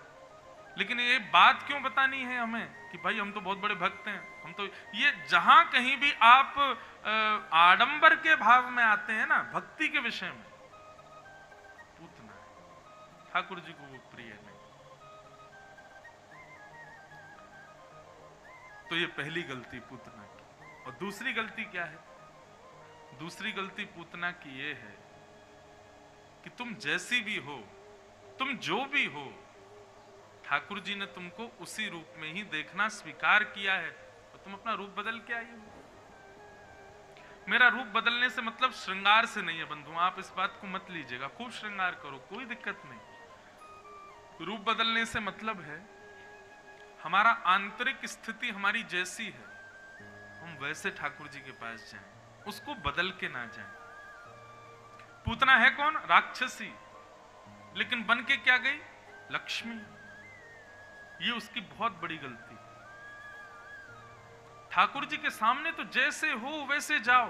लेकिन ये बात क्यों बतानी है हमें कि भाई हम तो बहुत बड़े भक्त हैं, हम तो ये जहां कहीं भी आप आडंबर के भाव में आते हैं ना भक्ति के विषय में, पूतना है, ठाकुर जी को वो प्रिय नहीं। तो ये पहली गलती पूतना की। और दूसरी गलती क्या है? दूसरी गलती पूतना की ये है कि तुम जैसी भी हो, तुम जो भी हो, ठाकुर जी ने तुमको उसी रूप में ही देखना स्वीकार किया है, तो तुम अपना रूप बदल के आइए। मेरा रूप बदलने से मतलब श्रृंगार से नहीं है बंधु, आप इस बात को मत लीजिएगा, खूब श्रृंगार करो, कोई दिक्कत नहीं। रूप बदलने से मतलब है हमारा आंतरिक स्थिति हमारी जैसी है, हम वैसे ठाकुर जी के पास जाएं, उसको बदल के ना जाएं। पूतना है कौन? राक्षसी, लेकिन बन के क्या गई? लक्ष्मी। ये उसकी बहुत बड़ी गलती। ठाकुर जी के सामने तो जैसे हो वैसे जाओ।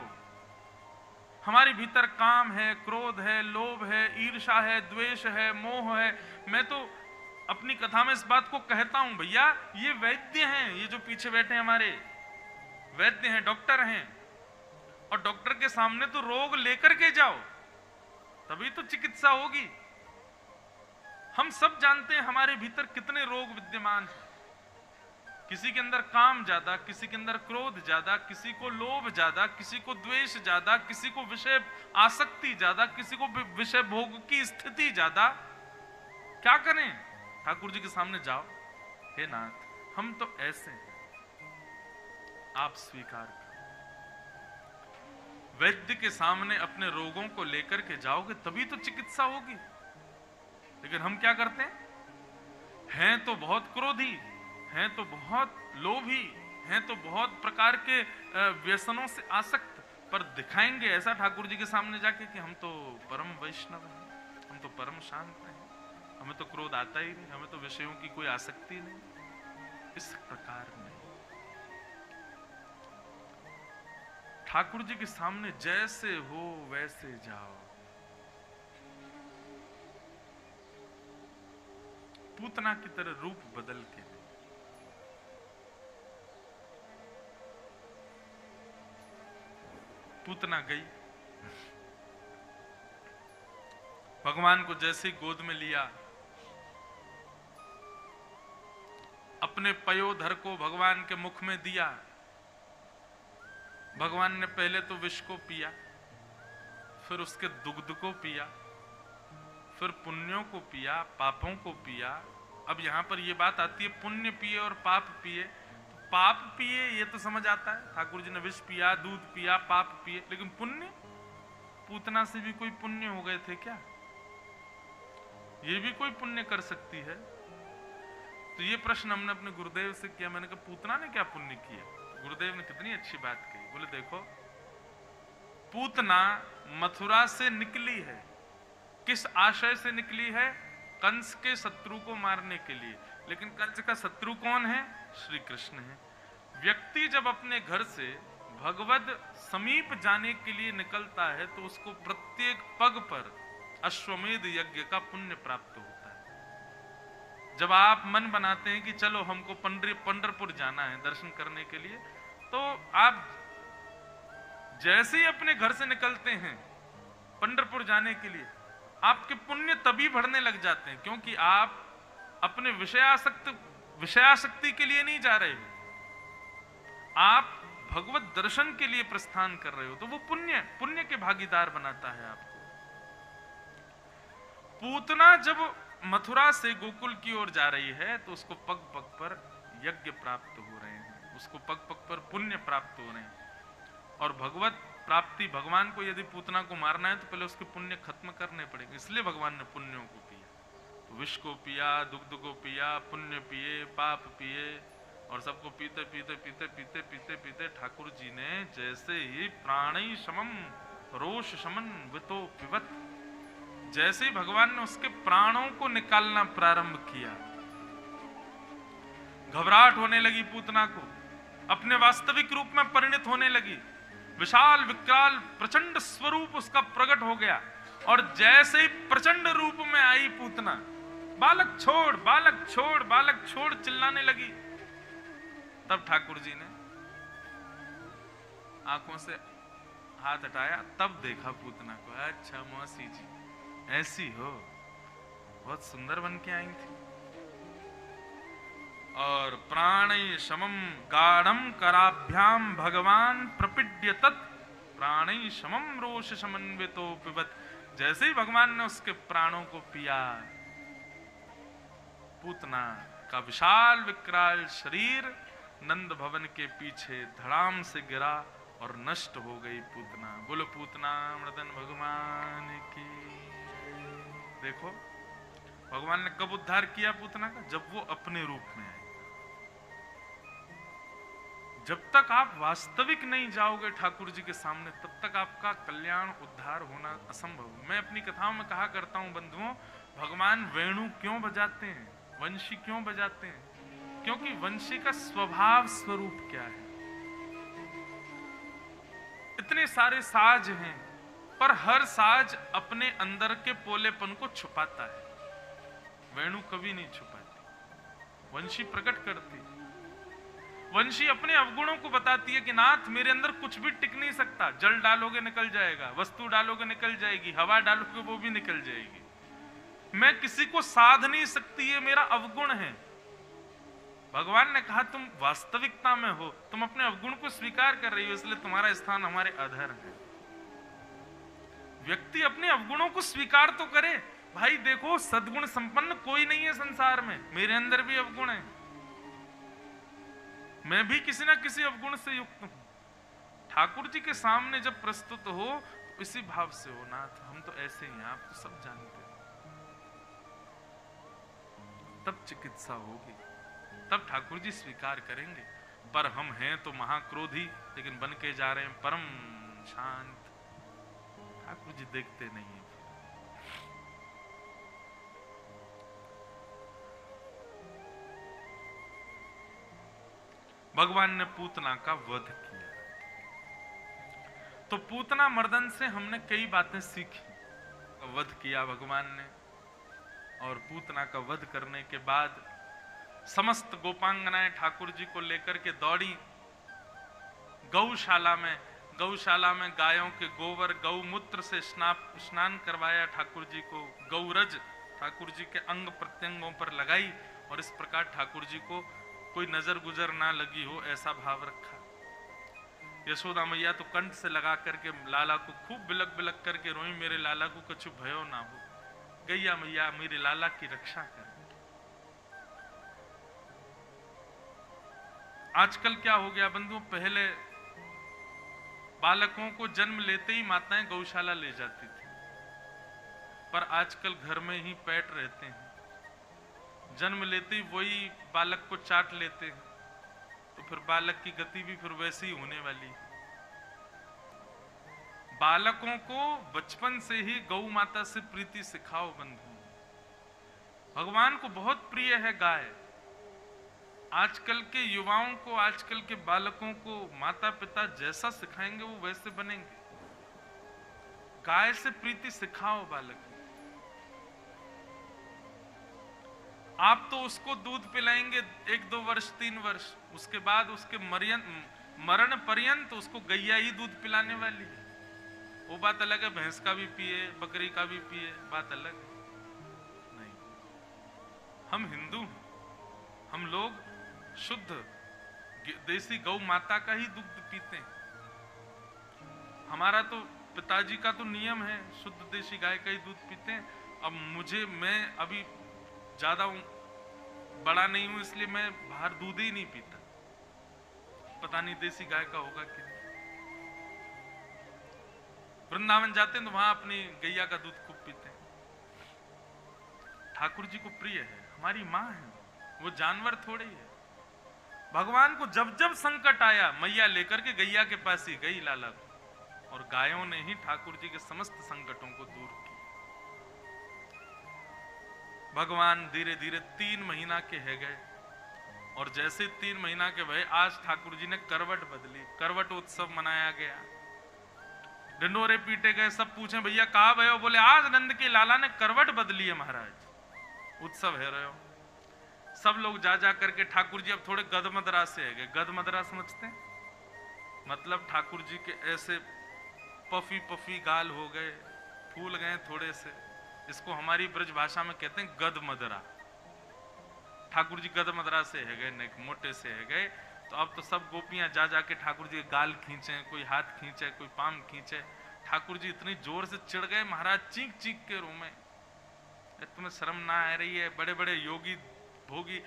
हमारे भीतर काम है, क्रोध है, लोभ है, ईर्ष्या है, द्वेष है, मोह है। मैं तो अपनी कथा में इस बात को कहता हूं, भैया ये वैद्य हैं, ये जो पीछे बैठे हैं हमारे वैद्य हैं, डॉक्टर हैं, और डॉक्टर के सामने तो रोग लेकर के जाओ, तभी तो चिकित्सा होगी। हम सब जानते हैं हमारे भीतर कितने रोग विद्यमान हैं। किसी के अंदर काम ज्यादा, किसी के अंदर क्रोध ज्यादा, किसी को लोभ ज्यादा, किसी को द्वेष ज्यादा, किसी को विषय आसक्ति ज्यादा, किसी को विषय भोग की स्थिति ज्यादा। क्या करें? ठाकुर जी के सामने जाओ, हे नाथ हम तो ऐसे हैं, आप स्वीकार करो। वैद्य के सामने अपने रोगों को लेकर के जाओगे तभी तो चिकित्सा होगी। लेकिन हम क्या करते हैं तो बहुत क्रोधी, हैं तो बहुत लोभी, हैं तो बहुत प्रकार के व्यसनों से आसक्त, पर दिखाएंगे ऐसा ठाकुर जी के सामने जाके कि हम तो परम वैष्णव हैं, हम तो परम शांत हैं, हमें तो क्रोध आता ही नहीं, हमें तो विषयों की कोई आसक्ति नहीं। इस प्रकार में ठाकुर जी के सामने जैसे हो वैसे जाओ। पूतना की तरह रूप बदल के नहीं। पूतना गई, भगवान को जैसे ही गोद में लिया, अपने पयोधर को भगवान के मुख में दिया। भगवान ने पहले तो विष को पिया, फिर उसके दुग्ध को पिया, फिर पुण्यों को पिया, पापों को पिया। अब यहां पर यह बात आती है पुण्य पिए और पाप पिए। तो पाप पिए ये तो समझ आता है, ठाकुर जी ने विष पिया, दूध पिया, पाप पिए, लेकिन पुण्य? पूतना से भी कोई पुण्य हो गए थे क्या? ये भी कोई पुण्य कर सकती है? तो ये प्रश्न हमने अपने गुरुदेव से किया। मैंने कहा पूतना ने क्या पुण्य किया? गुरुदेव ने कितनी अच्छी बात कही। बोले देखो, पूतना मथुरा से निकली है, किस आशय से निकली है? कंस के शत्रु को मारने के लिए। लेकिन कंस का शत्रु कौन है? श्री कृष्ण है। व्यक्ति जब अपने घर से भगवद समीप जाने के लिए निकलता है तो उसको प्रत्येक पग पर अश्वमेध यज्ञ का पुण्य प्राप्त होता है। जब आप मन बनाते हैं कि चलो हमको पंढरपुर जाना है दर्शन करने के लिए, तो आप जैसे ही अपने घर से निकलते हैं पंढरपुर जाने के लिए, आपके पुण्य तभी बढ़ने लग जाते हैं, क्योंकि आप अपने विषयासक्ति के लिए नहीं जा रहे हो, आप भगवत दर्शन के लिए प्रस्थान कर रहे हो। तो वो पुण्य के भागीदार बनाता है आपको। पूतना जब मथुरा से गोकुल की ओर जा रही है तो उसको पग पग पर यज्ञ प्राप्त हो रहे हैं, उसको पग पग पर पुण्य प्राप्त हो रहे हैं। और भगवत प्राप्ति, भगवान को यदि पूतना को मारना है तो पहले उसके पुण्य खत्म करने पड़ेंगे, इसलिए भगवान ने पुण्यों को पिया। विष को पिया, दुग्ध को पिया, पुण्य पिए, पाप पिए, और सबको पीते पीते पीते पीते पीते पीते ठाकुर जी ने जैसे ही प्राणी समम रोष समन वितो पिबत, जैसे ही भगवान ने उसके प्राणों को निकालना प्रारंभ किया, घबराहट होने लगी पूतना को, अपने वास्तविक रूप में परिणत होने लगी, विशाल विकराल प्रचंड स्वरूप उसका प्रकट हो गया, और जैसे ही प्रचंड रूप में आई पूतना, बालक छोड़, बालक छोड़, बालक छोड़ चिल्लाने लगी, तब ठाकुर जी ने आंखों से हाथ हटाया, तब देखा पूतना को, अच्छा मौसी जी ऐसी हो, बहुत सुंदर बन के आई थी। और प्राणै समम गाढ़म कराभ्याम भगवान प्रपीड्य तत् प्राणै समम रोष समन्वितो पिबत, जैसे ही भगवान ने उसके प्राणों को पिया, पूतना का विशाल विकराल शरीर नंद भवन के पीछे धड़ाम से गिरा और नष्ट हो गई पूतना। बोलो पूतना मर्दन भगवान की। देखो भगवान ने कब उद्धार किया पूतना का? जब वो अपने रूप में आई। जब तक आप वास्तविक नहीं जाओगे ठाकुर जी के सामने, तब तक आपका कल्याण उद्धार होना असंभव। मैं अपनी कथाओं में कहा करता हूं बंधुओं, भगवान वेणु क्यों बजाते हैं, वंशी क्यों बजाते हैं? क्योंकि वंशी का स्वभाव स्वरूप क्या है। इतने सारे साज हैं, पर हर साज अपने अंदर के पोलेपन को छुपाता है। वेणु कभी नहीं छुपाती, वंशी प्रकट करती। वंशी अपने अवगुणों को बताती है कि नाथ मेरे अंदर कुछ भी टिक नहीं सकता, जल डालोगे निकल जाएगा, वस्तु डालोगे निकल जाएगी, हवा डालोगे वो भी निकल जाएगी, मैं किसी को साध नहीं सकती, ये मेरा अवगुण है। भगवान ने कहा तुम वास्तविकता में हो, तुम अपने अवगुण को स्वीकार कर रही हो, इसलिए तुम्हारा स्थान हमारे अधर है। व्यक्ति अपने अवगुणों को स्वीकार तो करे। भाई देखो सद्गुण संपन्न कोई नहीं है संसार में, मेरे अंदर भी अवगुण है, मैं भी किसी ना किसी अवगुण से युक्त हूं। ठाकुर जी के सामने जब प्रस्तुत हो तो इसी भाव से हो, नाथ हम तो ऐसे ही हैं, आप तो सब जानते हैं। तब चिकित्सा होगी, तब ठाकुर जी स्वीकार करेंगे। पर हम हैं तो महाक्रोधी, लेकिन बन के जा रहे हैं परम शांत। ठाकुर जी देखते नहीं है। भगवान ने पूतना का वध किया, तो पूतना मर्दन से हमने कई बातें सीखी। वध किया भगवान ने, और पूतना का वध करने के बाद समस्त गोपांगनाएं ठाकुर जी को लेकर के दौड़ी गौशाला में। गौशाला में गायों के गोबर गौमूत्र से स्नान करवाया ठाकुर जी को, गौरज ठाकुर जी के अंग प्रत्यंगों पर लगाई, और इस प्रकार ठाकुर जी को कोई नजर गुजर ना लगी हो ऐसा भाव रखा। यशोदा मैया तो कंठ से लगा करके लाला को खूब बिलक बिलक करके रोई, मेरे लाला को कुछ भयो ना हो, गैया मैया मेरे लाला की रक्षा कर। आजकल क्या हो गया बंधुओं, पहले बालकों को जन्म लेते ही माताएं गौशाला ले जाती थी, पर आजकल घर में ही पेट रहते हैं, जन्म लेते ही वही बालक को चाट लेते हैं, तो फिर बालक की गति भी फिर वैसी ही होने वाली। बालकों को बचपन से ही गौ माता से प्रीति सिखाओ बंधु। भगवान को बहुत प्रिय है गाय। आजकल के युवाओं को, आजकल के बालकों को माता पिता जैसा सिखाएंगे वो वैसे बनेंगे। गाय से प्रीति सिखाओ बालक। आप तो उसको दूध पिलाएंगे 1-2 वर्ष 3 वर्ष, उसके बाद उसके मरण पर्यंत उसको गैया ही दूध पिलाने वाली है। वो बात अलग है, भैंस का भी पिए, बकरी का भी पिए, बात अलग है। नहीं, हम हिंदू, हम लोग शुद्ध देसी गौ माता का ही दूध पीते हैं। हमारा तो पिताजी का तो नियम है, शुद्ध देसी गाय का ही दूध पीते हैं। अब मैं अभी ज्यादा बड़ा नहीं हूं, इसलिए मैं बाहर दूध ही नहीं पीता। पता नहीं देसी गाय का होगा कि नहीं। वृंदावन जाते हैं तो वहां अपनी गैया का दूध खूब पीते हैं। ठाकुर जी को प्रिय है, हमारी माँ है, वो जानवर थोड़े ही है। भगवान को जब जब संकट आया मैया लेकर के गैया के पास ही गई लाला को, और गायों ने ही ठाकुर जी के समस्त संकटों को दूर किया। भगवान धीरे धीरे 3 महीना के है गए, और जैसे 3 महीना के भय आज ठाकुर जी ने करवट बदली, करवट उत्सव मनाया गया, ढिंडोरे पीटे गए। सब पूछे भैया कहा भयो, बोले आज नंद के लाला ने करवट बदली है महाराज, उत्सव है रहे हो। सब लोग जा जा करके ठाकुर जी अब थोड़े गदमदरा से है गए। गदमदरा समझते हैं? मतलब ठाकुर जी के ऐसे पफी पफी गाल हो गए, फूल गए थोड़े से, इसको हमारी ब्रज भाषा में कहते हैं गदमदरा। ठाकुर जी गदमदरा से है गए, मोटे से है गए। तो अब तो सब गोपियां जा जाके ठाकुर जी के गाल खींचे, कोई हाथ खींचे, कोई पाम खींचे। ठाकुर जी इतनी जोर से चिढ़ गए, महाराज चीख चीख के रोए, तुम्हें शर्म ना आ रही है? बड़े बड़े योगी भोगी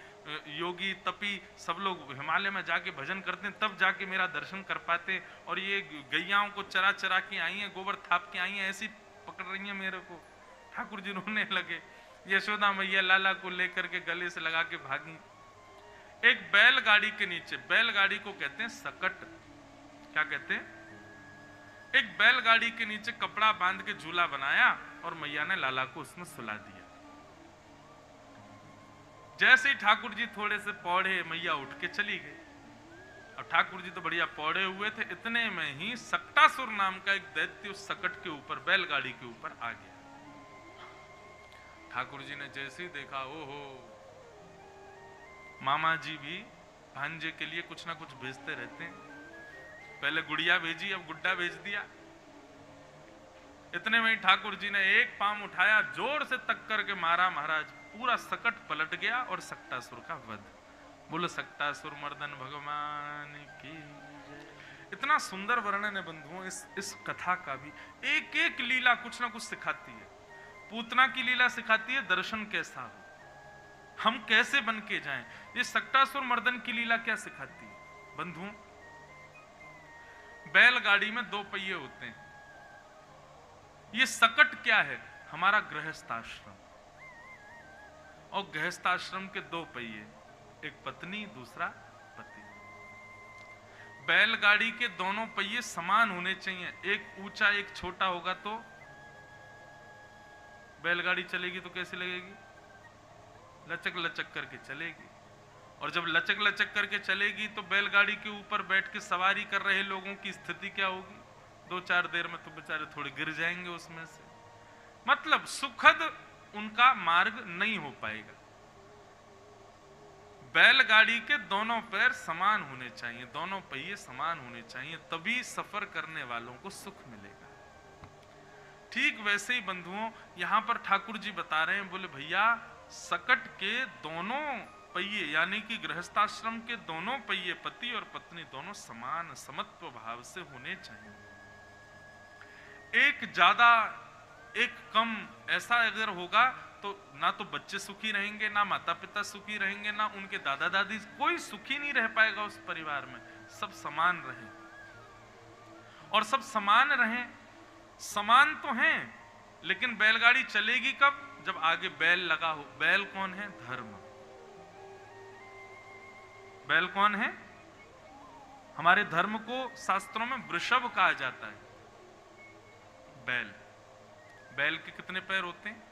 योगी तपी सब लोग हिमालय में जाके भजन करते हैं, तब जाके मेरा दर्शन कर पाते, और ये गैयाओं को चरा चरा के आई हैं, गोबर थाप के आई हैं, ऐसी पकड़ रही हैं मेरे को। ठाकुर जी रोने लगे। यशोदा मैया लाला को लेकर के गले से लगा के भागी। एक बैलगाड़ी के नीचे, बैलगाड़ी को कहते हैं सकट, क्या कहते हैं? एक बैलगाड़ी के नीचे कपड़ा बांध के झूला बनाया और मैया ने लाला को उसमें सुला दिया। जैसे ही ठाकुर जी थोड़े से पौड़े, मैया उठ के चली गई। और ठाकुर जी तो बढ़िया पौड़े हुए थे, इतने में ही सक्टासुर नाम का एक दैत्य उस सकट के ऊपर, बैलगाड़ी के ऊपर आ गया। ठाकुर जी ने जैसे ही देखा, ओहो, मामा जी भी भांजे के लिए कुछ ना कुछ भेजते रहते हैं। पहले गुड़िया भेजी, अब गुड्डा भेज दिया। इतने में ही ठाकुर जी ने एक पाम उठाया, जोर से तक करके मारा, महाराज पूरा सकट पलट गया और सक्टासुर का वध। बोलो सक्टासुर मर्दन भगवान की। इतना सुंदर वर्णन है बंधुओं इस कथा का भी। एक एक लीला कुछ ना कुछ सिखाती है। पूतना की लीला सिखाती है दर्शन कैसा हो, हम कैसे बन के जाएं। ये सक्टासुर मर्दन की लीला क्या सिखाती है बंधुओं? बैलगाड़ी में 2 पहिए होते हैं। ये सकट क्या है? हमारा गृहस्थाश्रम। और गृहस्थाश्रम के 2 पहिए, एक पत्नी दूसरा पति। बैलगाड़ी के दोनों पहिए समान होने चाहिए, एक ऊंचा एक छोटा होगा तो बैलगाड़ी चलेगी तो कैसे लगेगी? लचक लचक करके चलेगी। और जब लचक लचक करके चलेगी तो बैलगाड़ी के ऊपर बैठ के सवारी कर रहे लोगों की स्थिति क्या होगी? 2-4 देर में तो बेचारे थोड़े गिर जाएंगे उसमें से। मतलब सुखद उनका मार्ग नहीं हो पाएगा। बैलगाड़ी के दोनों पैर समान होने चाहिए, दोनों पहिए समान होने चाहिए, तभी सफर करने वालों को सुख मिलेगा। ठीक वैसे ही बंधुओं यहां पर ठाकुर जी बता रहे हैं, बोले भैया सकट के दोनों पहिए यानी कि गृहस्थाश्रम के दोनों पहिए, पति और पत्नी दोनों समान समत्व भाव से होने चाहिए। एक ज्यादा एक कम ऐसा अगर होगा तो ना तो बच्चे सुखी रहेंगे, ना माता पिता सुखी रहेंगे, ना उनके दादा दादी, कोई सुखी नहीं रह पाएगा उस परिवार में। सब समान रहें, और सब समान रहें, समान तो हैं, लेकिन बैलगाड़ी चलेगी कब? जब आगे बैल लगा हो। बैल कौन है? धर्म। बैल कौन है? हमारे धर्म को शास्त्रों में वृषभ कहा जाता है। बैल, बैल के कितने पैर होते हैं?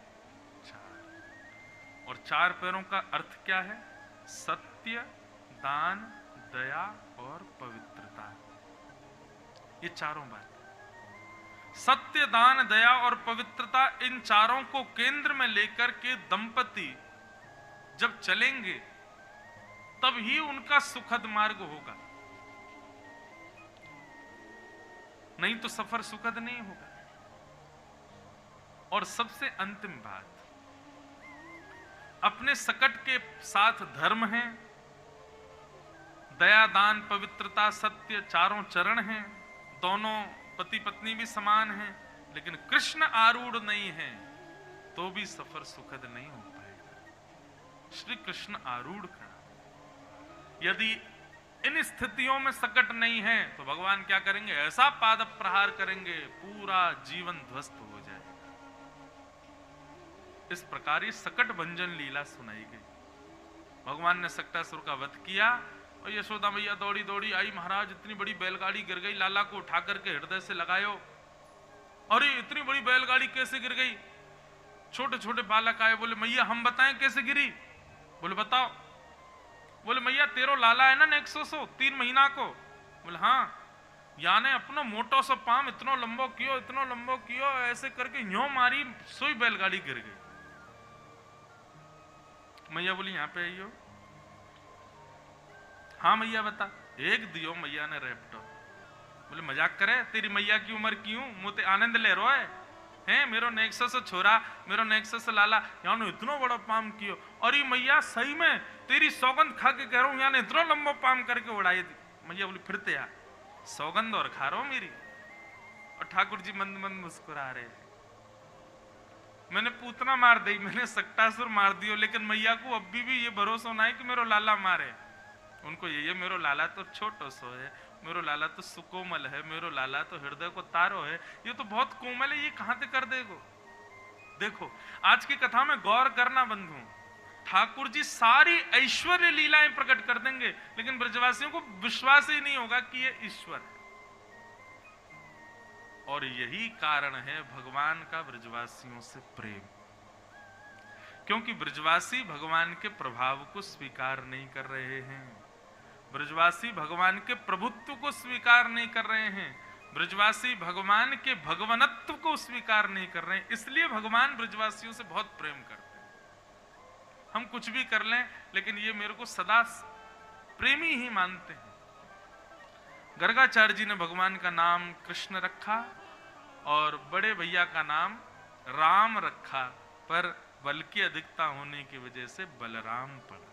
4। और 4 पैरों का अर्थ क्या है? सत्य, दान, दया और पवित्रता। ये चारों बातें, सत्य, दान, दया और पवित्रता, इन चारों को केंद्र में लेकर के दंपति जब चलेंगे तब ही उनका सुखद मार्ग होगा, नहीं तो सफर सुखद नहीं होगा। और सबसे अंतिम बात, अपने सकट के साथ धर्म है, दया, दान, पवित्रता, सत्य, चारों चरण हैं, दोनों पति पत्नी भी समान हैं, लेकिन कृष्ण आरूढ़ नहीं है तो भी सफर सुखद नहीं हो पाएगा। श्री कृष्ण आरूढ़ का यदि इन स्थितियों में सकट नहीं है तो भगवान क्या करेंगे? ऐसा पाद प्रहार करेंगे पूरा जीवन ध्वस्त हो जाए। इस प्रकार ये सकट भंजन लीला सुनाई गई। भगवान ने सक्टासुर का वध किया और यशोदा मैया दौड़ी दौड़ी आई, महाराज इतनी बड़ी बैलगाड़ी गिर गई, लाला को उठा करके हृदय से लगायो। अरे इतनी बड़ी बैलगाड़ी कैसे गिर गई? छोटे छोटे बालक आए, बोले मैया हम बताएं कैसे गिरी। बोले बताओ। बोले मैया तेरो लाला है ना नेक्सोसो 3 महीना को। बोले हाँ। याने अपनो मोटो सो पाम इतनो लंबो कियो ऐसे करके यूं मारी, सोई बैलगाड़ी गिर गई। मैया बोली यहाँ पे आइयो। हाँ मैया बता। एक दियो मैया ने रेपटो। बोले मजाक करे, तेरी मैया की उम्र क्यों, मुझे आनंद ले रो है मेरो नेक्सस छोरा, मेरो नेक्सस लाला यानो इतनो बड़ा पाम कियो। और ये मैया सही में तेरी सौगंध खा के कह रहा हूं, याने इतनो लंबो पाम करके उड़ाई थी। मैया बोली फिर ते यार सौगंध और खा रहा हूं मेरी। और ठाकुर जी मंद मंद मुस्कुरा रहे। मैंने पूतना मार दी, मैंने सक्टासुर मार दियो, लेकिन मैया को अभी भी ये भरोसा ना है कि मेरो लाला मारे। उनको ये मेरो लाला तो छोटो सो है, मेरो लाला तो सुकोमल है, मेरो लाला तो हृदय को तारो है, ये तो बहुत कोमल है, ये कहां से कर देगो। देखो आज की कथा में गौर करना बंधु, ठाकुर जी सारी ऐश्वर्य लीलाएं प्रकट कर देंगे, लेकिन ब्रजवासियों को विश्वास ही नहीं होगा कि ये ईश्वर है। और यही कारण है भगवान का ब्रजवासियों से प्रेम, क्योंकि ब्रजवासी भगवान के प्रभाव को स्वीकार नहीं कर रहे हैं, ब्रजवासी भगवान के प्रभुत्व को स्वीकार नहीं कर रहे हैं, ब्रजवासी भगवान के भगवनत्व को स्वीकार नहीं कर रहे हैं। इसलिए भगवान ब्रजवासियों से बहुत प्रेम करते हैं। हम कुछ भी कर लें, लेकिन ये मेरे को सदा प्रेमी ही मानते हैं। गर्गाचार्य जी ने भगवान का नाम कृष्ण रखा और बड़े भैया का नाम राम रखा, पर बल की अधिकता होने की वजह से बलराम पड़ा।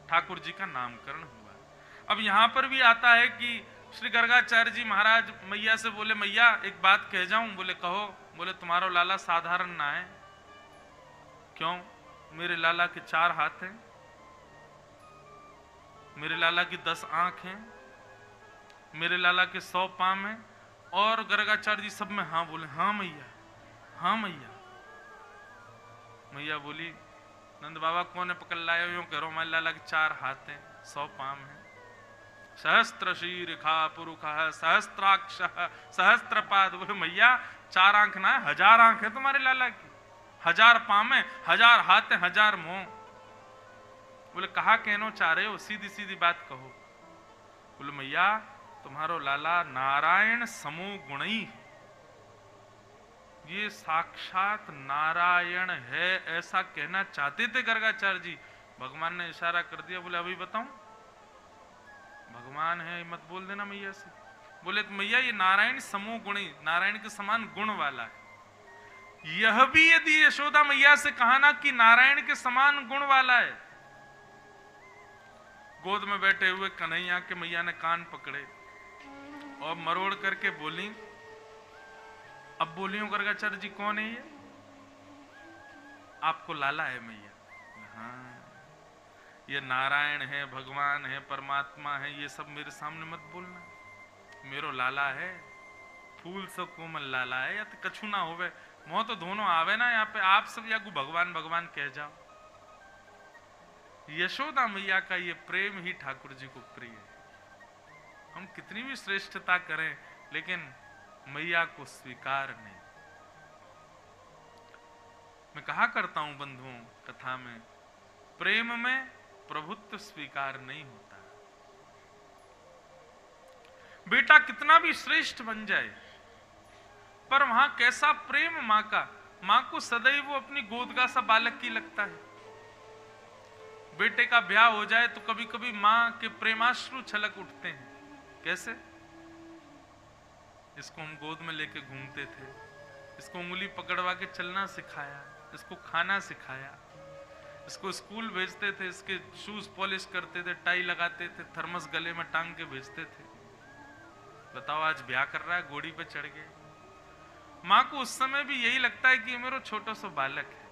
ठाकुर जी का नामकरण हुआ। अब यहां पर भी आता है कि श्री गर्गाचार्य जी महाराज मैया से बोले मैया एक बात कह जाऊं। बोले कहो। बोले तुम्हारा लाला साधारण ना है। क्यों? मेरे लाला के 4 हाथ हैं, मेरे लाला की 10 आंख हैं, मेरे लाला के 100 पाम हैं। और गर्गाचार्य जी सब में हाँ बोले, हाँ मैया, हाँ मैया। मैया बोली नंद बाबा कौन है पकड़ लाया? यूं करो, मेरे लाला के 4 हाथ हैं, 100 पाम हैं, सहस्त्र शीर्षा पुरुखा सहस्त्राक्ष सहस्त्रपाद। बोले मैया 4 आंख ना है, 1000 आंख है तुम्हारे लाला की, 1000 पाम है, 1000 हाथ है, 1000 मुंह। बोले कहा कहनो चाह रहे हो, सीधी सीधी बात कहो। बोले मैया तुम्हारो लाला नारायण समूह गुणी, ये साक्षात नारायण है ऐसा कहना चाहते थे गर्गाचार्य जी। भगवान ने इशारा कर दिया। बोले अभी बताऊं? भगवान है मत बोल देना मैया से। बोले तो मैया ये नारायण समूह गुणी, नारायण के समान गुण वाला है। यह भी यदि यशोदा मैया से कहा ना कि नारायण के समान गुण वाला है। गोद में बैठे हुए कन्हैया के मैया ने कान पकड़े और मरोड़ करके बोली। अब बोली हूं गर्गाचार्य जी कौन है ये? आपको लाला है मैया। हाँ ये नारायण है, भगवान है, परमात्मा है, ये सब मेरे सामने मत बोलना। मेरो लाला है, फूल सो कोमल लाला है, या तो कछु ना होवे, मोह तो दोनों आवे ना यहाँ पे। आप सब या को भगवान भगवान कह जाओ। यशोदा मैया का ये प्रेम ही ठाकुर जी को प्रिय है। हम कितनी भी श्रेष्ठता करें, लेकिन मैया को स्वीकार नहीं। मैं कहा करता हूं बंधुओं कथा में, प्रेम में प्रभुत्व स्वीकार नहीं होता। बेटा कितना भी श्रेष्ठ बन जाए, पर वहां कैसा प्रेम मां का, मां को सदैव वो अपनी गोद का सा बालक की लगता है। बेटे का ब्याह हो जाए तो कभी कभी मां के प्रेमाश्रु छलक उठते हैं। कैसे? इसको हम गोद में लेके घूमते थे, इसको उंगली पकड़वा के चलना सिखाया, इसको खाना सिखाया, इसको स्कूल भेजते थे, इसके शूज पॉलिश करते थे, टाई लगाते थे, थर्मस गले में टांग के भेजते थे। बताओ आज ब्याह कर रहा है, घोड़ी पे चढ़ गए। मां को उस समय भी यही लगता है कि ये मेरा छोटा सा बालक है।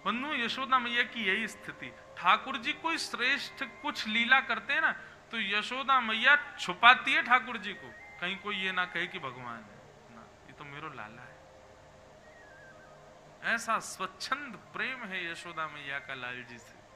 बंधु यशोदा मैया की यही स्थिति। ठाकुर जी कोई श्रेष्ठ कुछ लीला करते हैं ना, तो यशोदा मैया छुपाती है ठाकुर जी को, कहीं कोई ये ना कहे कि भगवान है ना, ये तो मेरो लाला है। ऐसा स्वच्छंद प्रेम है यशोदा मैया का लाल जी से।